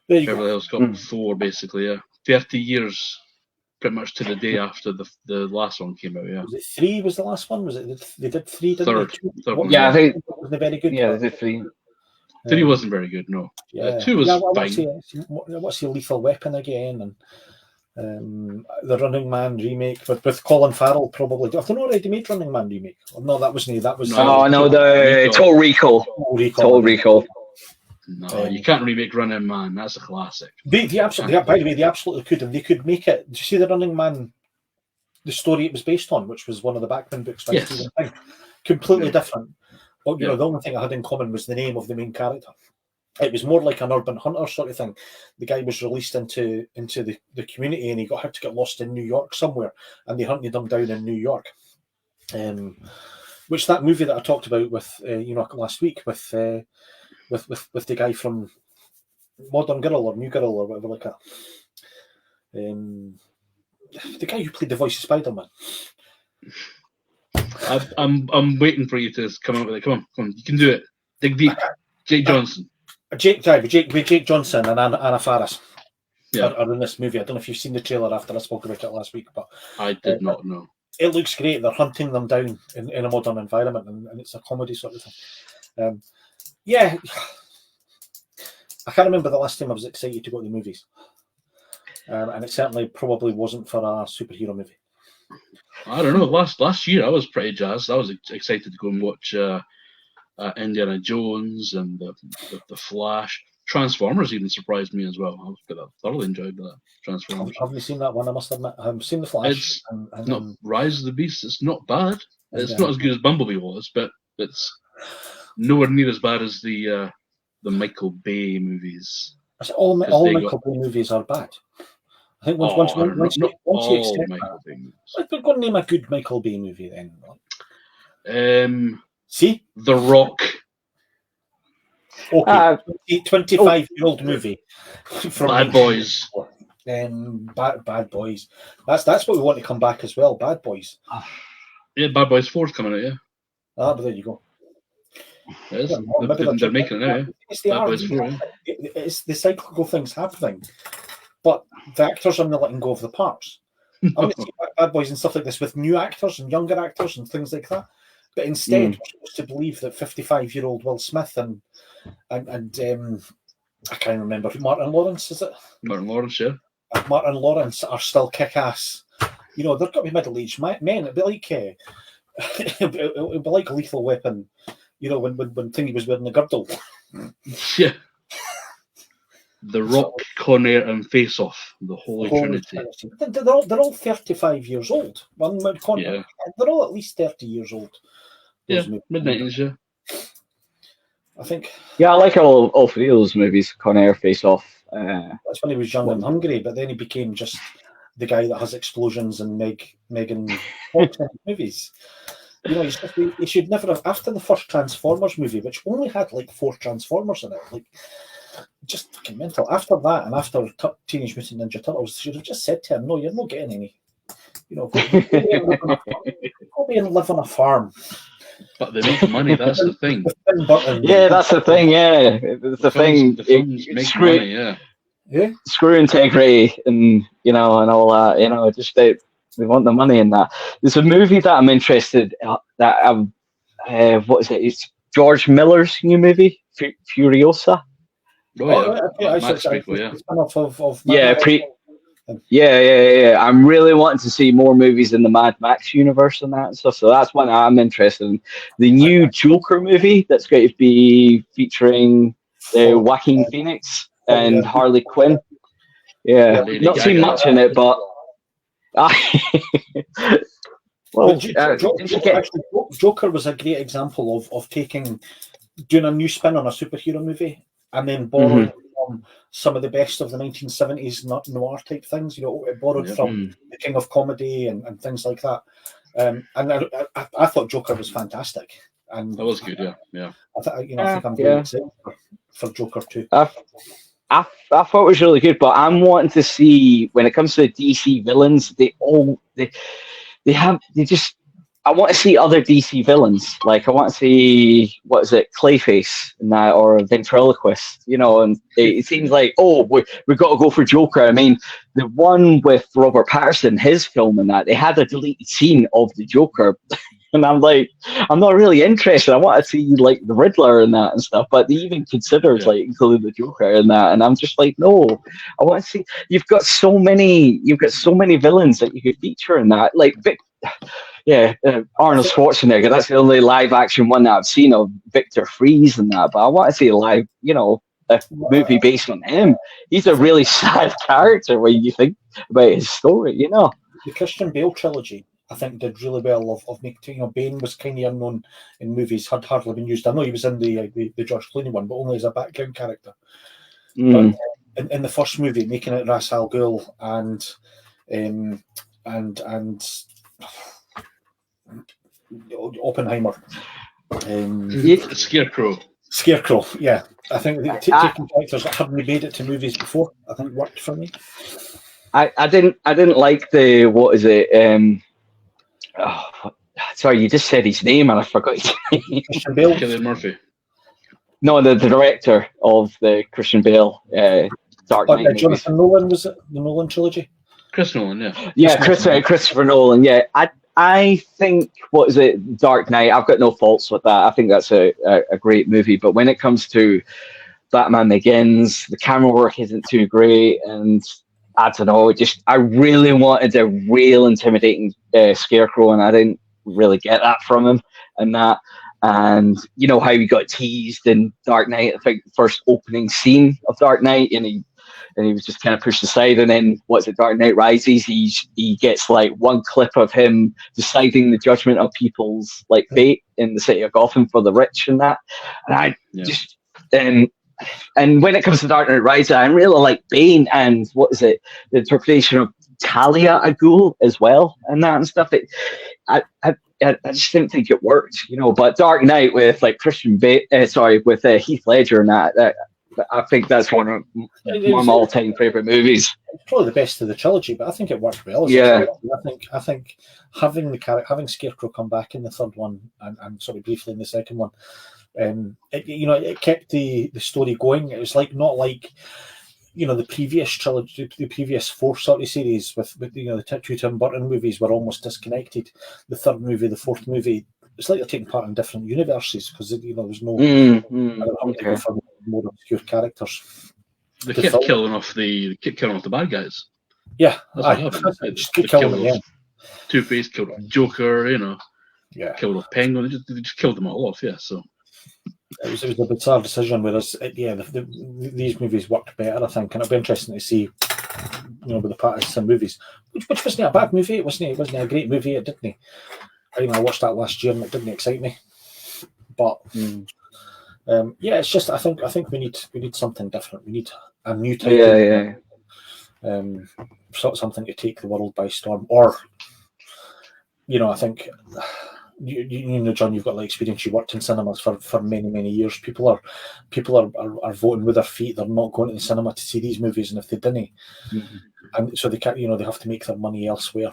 There you Beverly Hills Cop 4, basically. Yeah. 30 years. Pretty much to the day after the last one came out, yeah. Was it 3 was the last one? Was it they did 3, didn't they? Third yeah, I think wasn't very good. Yeah, they did 3. 3 wasn't very good, no. Yeah. 2 was fine. What's the Lethal Weapon again? And the Running Man remake with Colin Farrell probably. Have they not already made Running Man remake? No, that wasn't. That was. The Total Recall. Total Recall. No, you can't remake Running Man. That's a classic. By the way, they absolutely could, and they could make it. Do you see the Running Man, the story it was based on, which was one of the Backman books by Stephen King? Completely different. But the only thing I had in common was the name of the main character. It was more like an urban hunter sort of thing. The guy was released into the community, and he had to get lost in New York somewhere, and they hunted him down in New York. Which that movie that I talked about with last week with the guy from Modern Girl or New Girl or whatever like that. The guy who played the voice of Spider-Man. I'm waiting for you to come up with it. Come on, you can do it. Dig deep. Jake Johnson. Jake Johnson and Anna Faris are in this movie. I don't know if you've seen the trailer after I spoke about it last week, but I did not know. It looks great. They're hunting them down in a modern environment, and it's a comedy sort of thing. Yeah, I can't remember the last time I was excited to go to the movies, and it certainly probably wasn't for a superhero movie. I don't know. Last year I was pretty jazzed. I was excited to go and watch Indiana Jones and the Flash. Transformers even surprised me as well. I thoroughly enjoyed that. Transformers. I haven't seen that one, I must admit. I've seen the Flash. It's not Rise of the Beast. It's not bad. It's not as good as Bumblebee was, but it's nowhere near as bad as the Michael Bay movies. All Michael Bay movies are bad. I think once you accept that, we're going to name a good Michael Bay movie then. See? The Rock. Okay, 25-year-old movie. From Bad Boys. Bad Boys. That's what we want to come back as well. Bad Boys. Yeah, Bad Boys 4 is coming out. Yeah. But there you go. It is. They're making it now. Yeah. Bad Boys 4. Yeah. It's the cyclical things happening, but the actors are not letting go of the parts. I want to see Bad Boys and stuff like this with new actors and younger actors and things like that. But instead, we're supposed to believe that 55-year-old Will Smith and I can't remember, Martin Lawrence, is it? Martin Lawrence, yeah. Martin Lawrence are still kick-ass. They've got to be middle-aged men. It'd be like it'd be like Lethal Weapon. When Thingy was wearing the girdle. Yeah. The Rock, Con Air, and Face Off, the Holy Trinity. They're all 35 years old. They're all at least 30 years old. Yeah, mid-90s, yeah. I think. Yeah, I like all three of those movies, Con Air, Face Off. That's when he was young and hungry, but then he became just the guy that has explosions and Megan Fox in movies. He should never have, after the first Transformers movie, which only had like 4 Transformers in it, just fucking mental. After that, and after Teenage Mutant Ninja Turtles, should have just said to him, "No, you're not getting any. Go away and live on a farm." But they make money. That's the thing. Yeah, that's the thing. Yeah, it's the thing. The films make money. Yeah. Screw integrity and and all that. Just they want the money in that. There's a movie that I'm interested that what is it? It's George Miller's new movie, Furiosa. Yeah. I'm really wanting to see more movies in the Mad Max universe and that and stuff. So that's one I'm interested in. The new Joker movie that's going to be featuring Joaquin Phoenix. and Harley Quinn. Yeah, Lady not seen Gaga. much in it, but well, Joker was a great example of doing a new spin on a superhero movie and then borrowing from some of the best of the 1970s noir type things. It borrowed from the King of Comedy and things like that. And I thought Joker was fantastic. And that was good, yeah. I think I'm very excited for Joker too. I thought it was really good, but I'm wanting to see, when it comes to the DC villains, I want to see other DC villains. Like, I want to see, Clayface and that, or Ventriloquist, and it seems like, we've got to go for Joker. I mean, the one with Robert Pattinson, his film and that, they had a deleted scene of the Joker. And I'm like, I'm not really interested. I want to see like the Riddler and that and stuff, but they even considered like including the Joker in that, and I'm just like, no, I want to see. You've got so many villains that you could feature in that. Like, Arnold Schwarzenegger. That's the only live action one that I've seen of Victor Freeze and that. But I want to see a live, a movie based on him. He's a really sad character when you think about his story. The Christian Bale trilogy, I think, did really well of making. Bane was kind of unknown in movies, had hardly been used. I know he was in the George Clooney one, but only as a background character. But in the first movie, making it Ra's al Ghul and Oppenheimer, Scarecrow. Yeah, I think taking characters that haven't made it to movies before, I think worked for me. I didn't like the sorry, you just said his name and I forgot his name. Christian Bale. Cillian Murphy. No, the director of the Christian Bale Dark Knight. Jonathan Nolan, was it the Nolan trilogy? Chris Nolan, yeah. Yeah, Christopher Nolan. Yeah, I think Dark Knight. I've got no faults with that. I think that's a great movie. But when it comes to Batman Begins, the camera work isn't too great, and I don't know. I really wanted a real intimidating Scarecrow, and I didn't really get that from him. And you know how he got teased in Dark Knight. I think the first opening scene of Dark Knight, and he was just kind of pushed aside. And then Dark Knight Rises? He gets like one clip of him deciding the judgment of people's like fate in the city of Gotham for the rich and that. And and when it comes to Dark Knight Rises, I really like Bane and the interpretation of Talia al Ghul as well and that and stuff. I just didn't think it worked, But Dark Knight with like with Heath Ledger and that I think that's one of my all-time favorite movies. It's probably the best of the trilogy, but I think it worked well. I think having Scarecrow come back in the third one and sort of briefly in the second one, it kept the story going. It was not like the previous trilogy, the previous four sort of series with the two Tim Burton movies were almost disconnected. The third movie, the fourth movie, it's like they're taking part in different universes because there's no more obscure characters. They kept killing off the bad guys. Yeah, just keep killing them. Two-Face killed off Joker, killed off Penguin. They just killed them all off. Yeah, so. It was a bizarre decision, whereas these movies worked better, I think, and it'll be interesting to see, with the Pattinson movies, which wasn't a bad movie. It wasn't a great movie. It didn't. I watched that last year and it didn't excite me. But it's just I think we need something different. We need a new type. Something to take the world by storm, or I think. John, you've got experience. You worked in cinemas for many years. People are voting with their feet. They're not going to the cinema to see these movies, and if they didn't, and so they can't. They have to make their money elsewhere.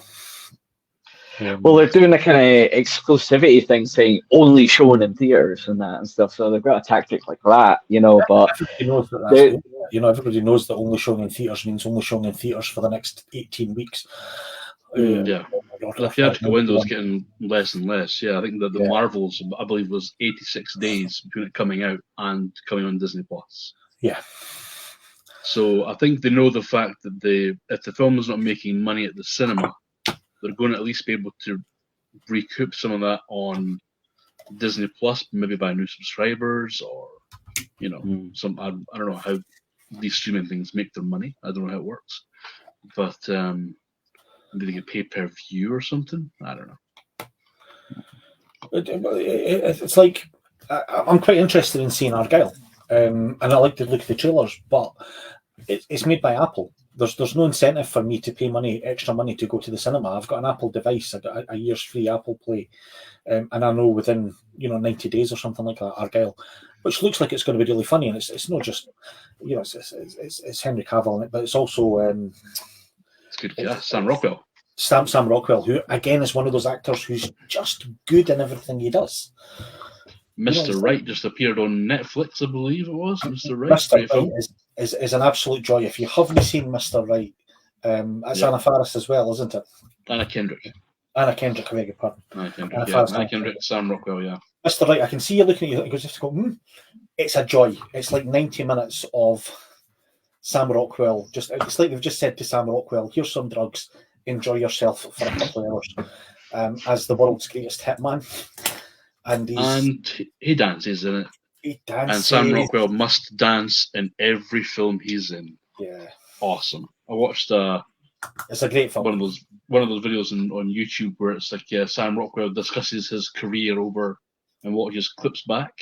Well, they're doing a kind of exclusivity thing, saying only shown in theaters and that and stuff. So they've got a tactic like that, But everybody knows that. Everybody knows that only showing in theaters means only showing in theaters for the next 18 weeks. The theatrical window is getting less and less. Yeah, I think that the Marvels, I believe, was 86 days between it coming out and coming on Disney Plus. Yeah. So I think they know the fact that if the film is not making money at the cinema, they're going to at least be able to recoup some of that on Disney Plus, maybe by new subscribers or some. I don't know how these streaming things make their money. I don't know how it works, but maybe they get paid per view or something. I don't know. It's like I'm quite interested in seeing Argyle, and I like to look at the trailers, but it's made by Apple. There's no incentive for me to pay extra money to go to the cinema. I've got an Apple device. I got a year's free Apple Play, and I know within 90 days or something like that, Argyle, which looks like it's going to be really funny, and it's not just it's Henry Cavill in it, but it's also it's good. Yeah, Sam Rockwell. Sam Rockwell, who again is one of those actors who's just good in everything he does. Mr. Right just appeared on Netflix, I believe it was. Mr. Right. Mr. Right is an absolute joy. If you haven't seen Mr. Right, it's Anna Faris as well, isn't it? Anna Kendrick. I beg your pardon. Anna Kendrick, Sam Rockwell, yeah. Mr. Right, I can see you looking at you and just go, it's a joy. It's like 90 minutes of Sam Rockwell. It's like they've just said to Sam Rockwell, here's some drugs, enjoy yourself for a couple of hours as the world's greatest hitman. And he dances in it. He dances. And Sam Rockwell must dance in every film he's in. Yeah. Awesome. I watched it's a great film. One of those videos on YouTube where it's like Sam Rockwell discusses his career over and what he just clips back.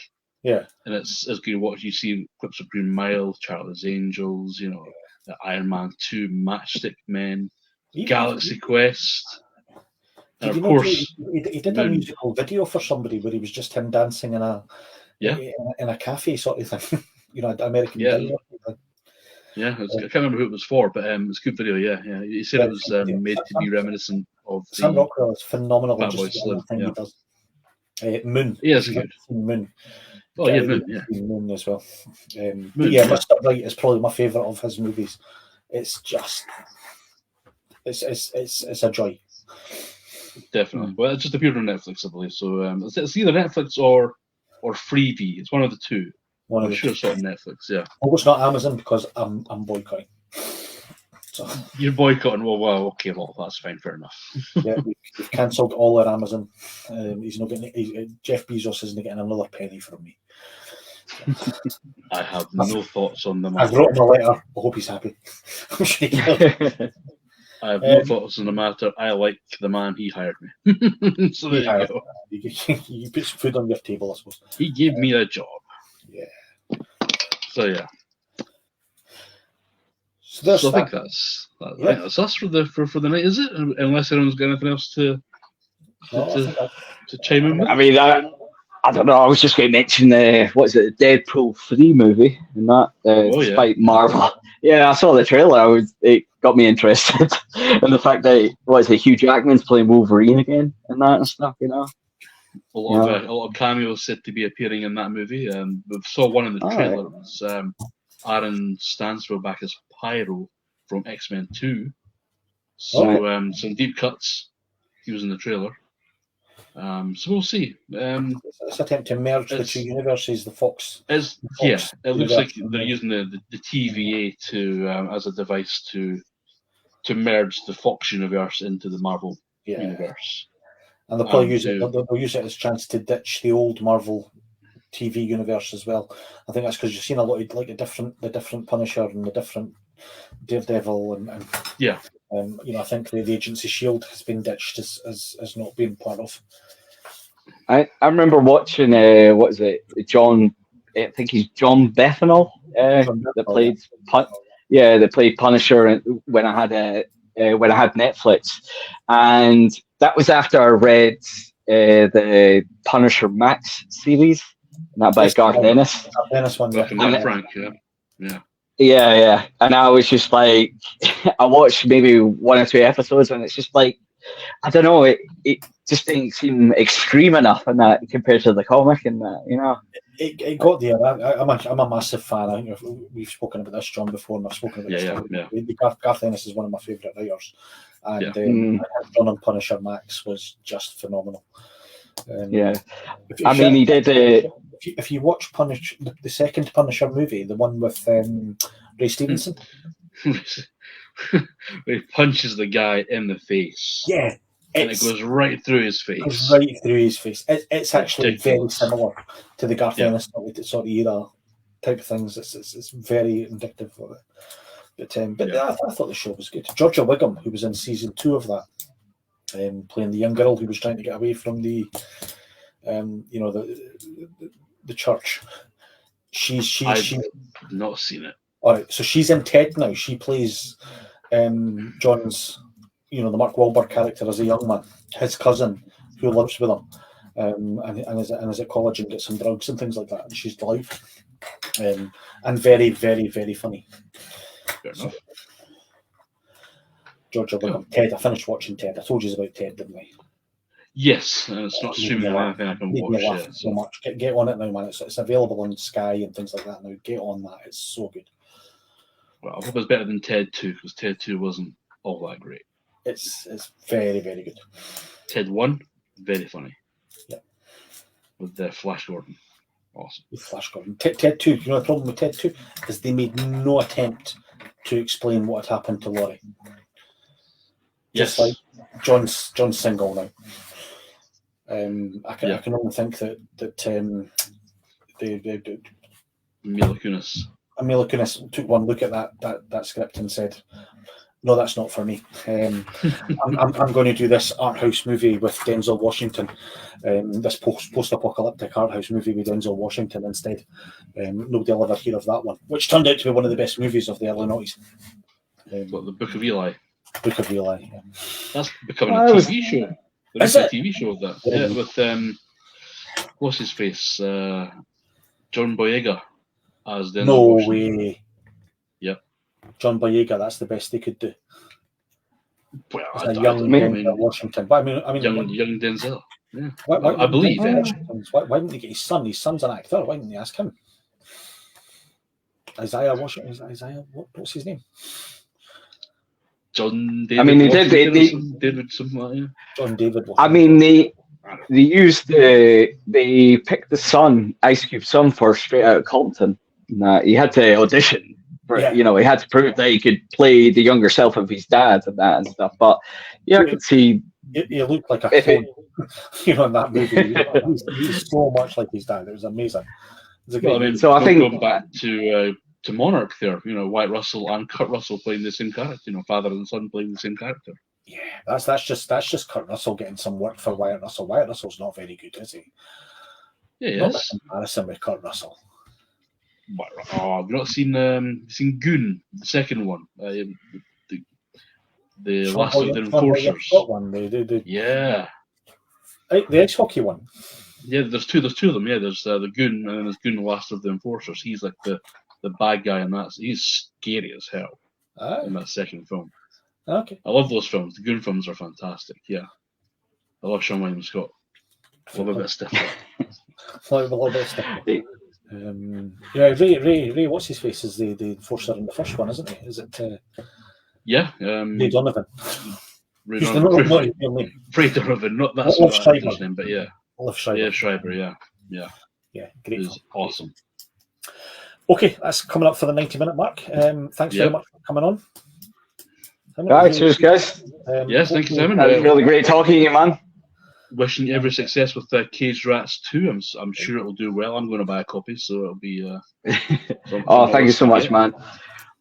Yeah. And it's good to watch. You see clips of Green Mile, Charlie's Angels, the Iron Man 2, Matchstick Men, Galaxy Quest. And of course, he did a musical video for somebody where he was just him dancing in a cafe sort of thing, American diner. Yeah, I can't remember who it was for, but it's a good video. Yeah. He said it was made to be reminiscent of Sam Rockwell is phenomenal. Fatboy Slim. He does. Moon. Yeah, it's good. Moon. Oh yeah, Moon. Yeah, Moon as well. Mr. Right is probably my favourite of his movies. It's just, it's a joy. Definitely. Well, it just appeared on Netflix, I believe. So it's either Netflix or Freevee. It's one of the two. I'm sure it's on Netflix. Yeah. Well, it's not Amazon because I'm boycotting. So you're boycotting. Well, okay, well, that's fine. Fair enough. Yeah, we've cancelled all our Amazon. He's not getting. Jeff Bezos isn't getting another penny from me. I have no thoughts on the matter. I've wrote him a letter. I hope he's happy. I'm sure he will. I have no thoughts on the matter. I like the man. He hired me. So there you go. You put some food on your table, I suppose. He gave me a job. Yeah. So yeah. So I think that's us for the night, is it? Unless anyone's got anything else to chime in with. I mean, I don't know. I was just going to mention the Deadpool 3 movie and that despite Marvel. Yeah, I saw the trailer. It got me interested in the fact that Hugh Jackman's playing Wolverine again and that and stuff. A lot of cameos said to be appearing in that movie. We saw one in the trailer. It was Aaron Stansfield back as Pyro from X-Men 2. So some deep cuts. He was in the trailer. So we'll see. It's an attempt to merge the two universes. The Fox. It looks like they're using the TVA to as a device to merge the Fox universe into the Marvel universe. And they'll probably use it as a chance to ditch the old Marvel TV universe as well. I think that's because you've seen a lot of the different Punisher and the different Daredevil and I think the Agents of S.H.I.E.L.D. has been ditched as not being part of. I remember watching John. I think he's John Bethany that played that played Punisher when I had Netflix, and that was after I read the Punisher Max series, and that by Garth Ennis. Ennis one, Frank, Yeah, and I was just like, I watched maybe one or two episodes, and it's just like, I don't know, it just didn't seem extreme enough in that compared to the comic and that, It got there. I'm a massive fan. I think we've spoken about this, John, before, and I've spoken about this. Garth Ennis is one of my favourite writers, and John and Punisher Max was just phenomenal. He did. If you watch the second Punisher movie, the one with Ray Stevenson, he punches the guy in the face. Yeah, and it goes right through his face. It's actually very similar to the Garth Ennis sort of era. type of things. It's very indicative of it. But I thought the show was good. Georgia Wiggum, who was in season 2 of that, playing the young girl who was trying to get away from the church. She's not seen it. All right, so she's in Ted now. She plays John's, the Mark Wahlberg character as a young man, his cousin who lives with him, and is at college and gets some drugs and things like that. And she's delightful, and very, very, very funny. Fair enough. Georgia Wiggum. Ted. I finished watching Ted. I told you about Ted, didn't I? Yes, it's not streaming on anything I can watch yet. So much. Get on it now, man. It's available on Sky and things like that now. Get on that. It's so good. Well, I hope it's better than Ted 2, because Ted 2 wasn't all that great. It's very, very good. Ted 1, very funny. Yeah. With Flash Gordon. Awesome. With Flash Gordon. Ted 2, the problem with Ted 2 is they made no attempt to explain what had happened to Laurie. Yes. Just like John's single now. I can only think that Mila Kunis. Mila Kunis took one look at that script and said, "No, that's not for me. I'm going to do this art house movie with Denzel Washington, this post-apocalyptic art house movie with Denzel Washington instead. Nobody will ever hear of that one," which turned out to be one of the best movies of the early 90s. What, the Book of Eli? Book of Eli. Yeah. That's becoming a TV show. There's a TV show of that. Yeah, with what's his face? John Boyega as Denzel No Washington. way. Yep. John Boyega. That's the best they could do. Well, As I a young don't know, I mean, Washington. But I mean, young Denzel. Yeah. why I believe. Why wouldn't they get his son? His son's an actor. Why didn't they ask him? Isaiah Washington. Isaiah. What's his name? John David. I mean, David something like that. John David. I mean, they picked the son, Ice Cube's son, for Straight Outta Compton. He had to audition for, he had to prove that he could play the younger self of his dad and that and stuff. But I could see. He looked like a phone, in that movie. He's so much like his dad. It was amazing. So I think going back to Monarch there, Wyatt Russell and Kurt Russell playing the same character, father and son playing the same character. Yeah, that's just Kurt Russell getting some work for Wyatt Russell. Wyatt Russell's not very good, is he? Yeah, not yes. in comparison with Kurt Russell. Have you not seen Goon, the second one? The Last of the Enforcers. Yeah. The ice hockey one. Yeah, there's two of them. Yeah, there's the Goon, and then there's Goon, the Last of the Enforcers. He's like the bad guy in that. He's scary as hell in that second film. Okay. I love those films. The Goon films are fantastic. Yeah. I love Sean William Scott. Love a bit of stuff. Love a little bit of stuff. Ray, what's his face? Is the Forrester in the first one, isn't he? Is it? Yeah. Ray Donovan. Ray Donovan. Not that's not his name, but yeah. Olive Schreiber. Yeah, Schreiber. Yeah. Yeah, great. It's awesome. Okay, that's coming up for the 90-minute mark. Thanks very much for coming on. All right, cheers, guys. Yes, thank you, Simon. It was really great talking to you, man. Wishing you every success with Caged Rats 2. I'm sure it will do well. I'm going to buy a copy, so it'll be. Thank you so much, man.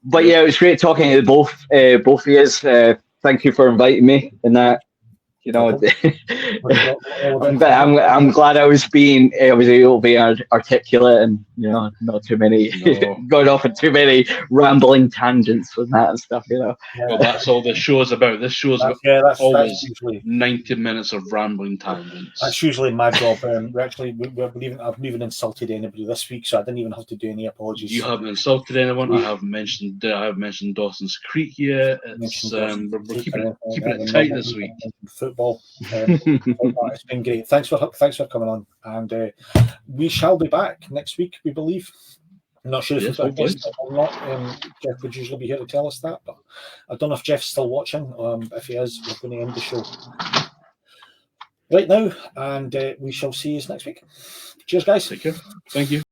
But yeah, it was great talking to both of you. Thank you for inviting me, and that. I'm glad I was able to be articulate and not too many going off on too many rambling tangents with that and stuff. Well, that's all this show is about. This show is always 90 minutes of rambling tangents. That's usually my job. I've even insulted anybody this week, so I didn't even have to do any apologies. You haven't insulted anyone. I haven't mentioned Dawson's Creek yet. We're keeping it tight this week. Football. It's been great. Thanks for coming on, and we shall be back next week, we believe. I'm not sure if we've got a guest or not. Jeff would usually be here to tell us that, but I don't know if Jeff's still watching. If he is, we're going to end the show right now, and we shall see you next week. Cheers, guys. Take care. Thank you.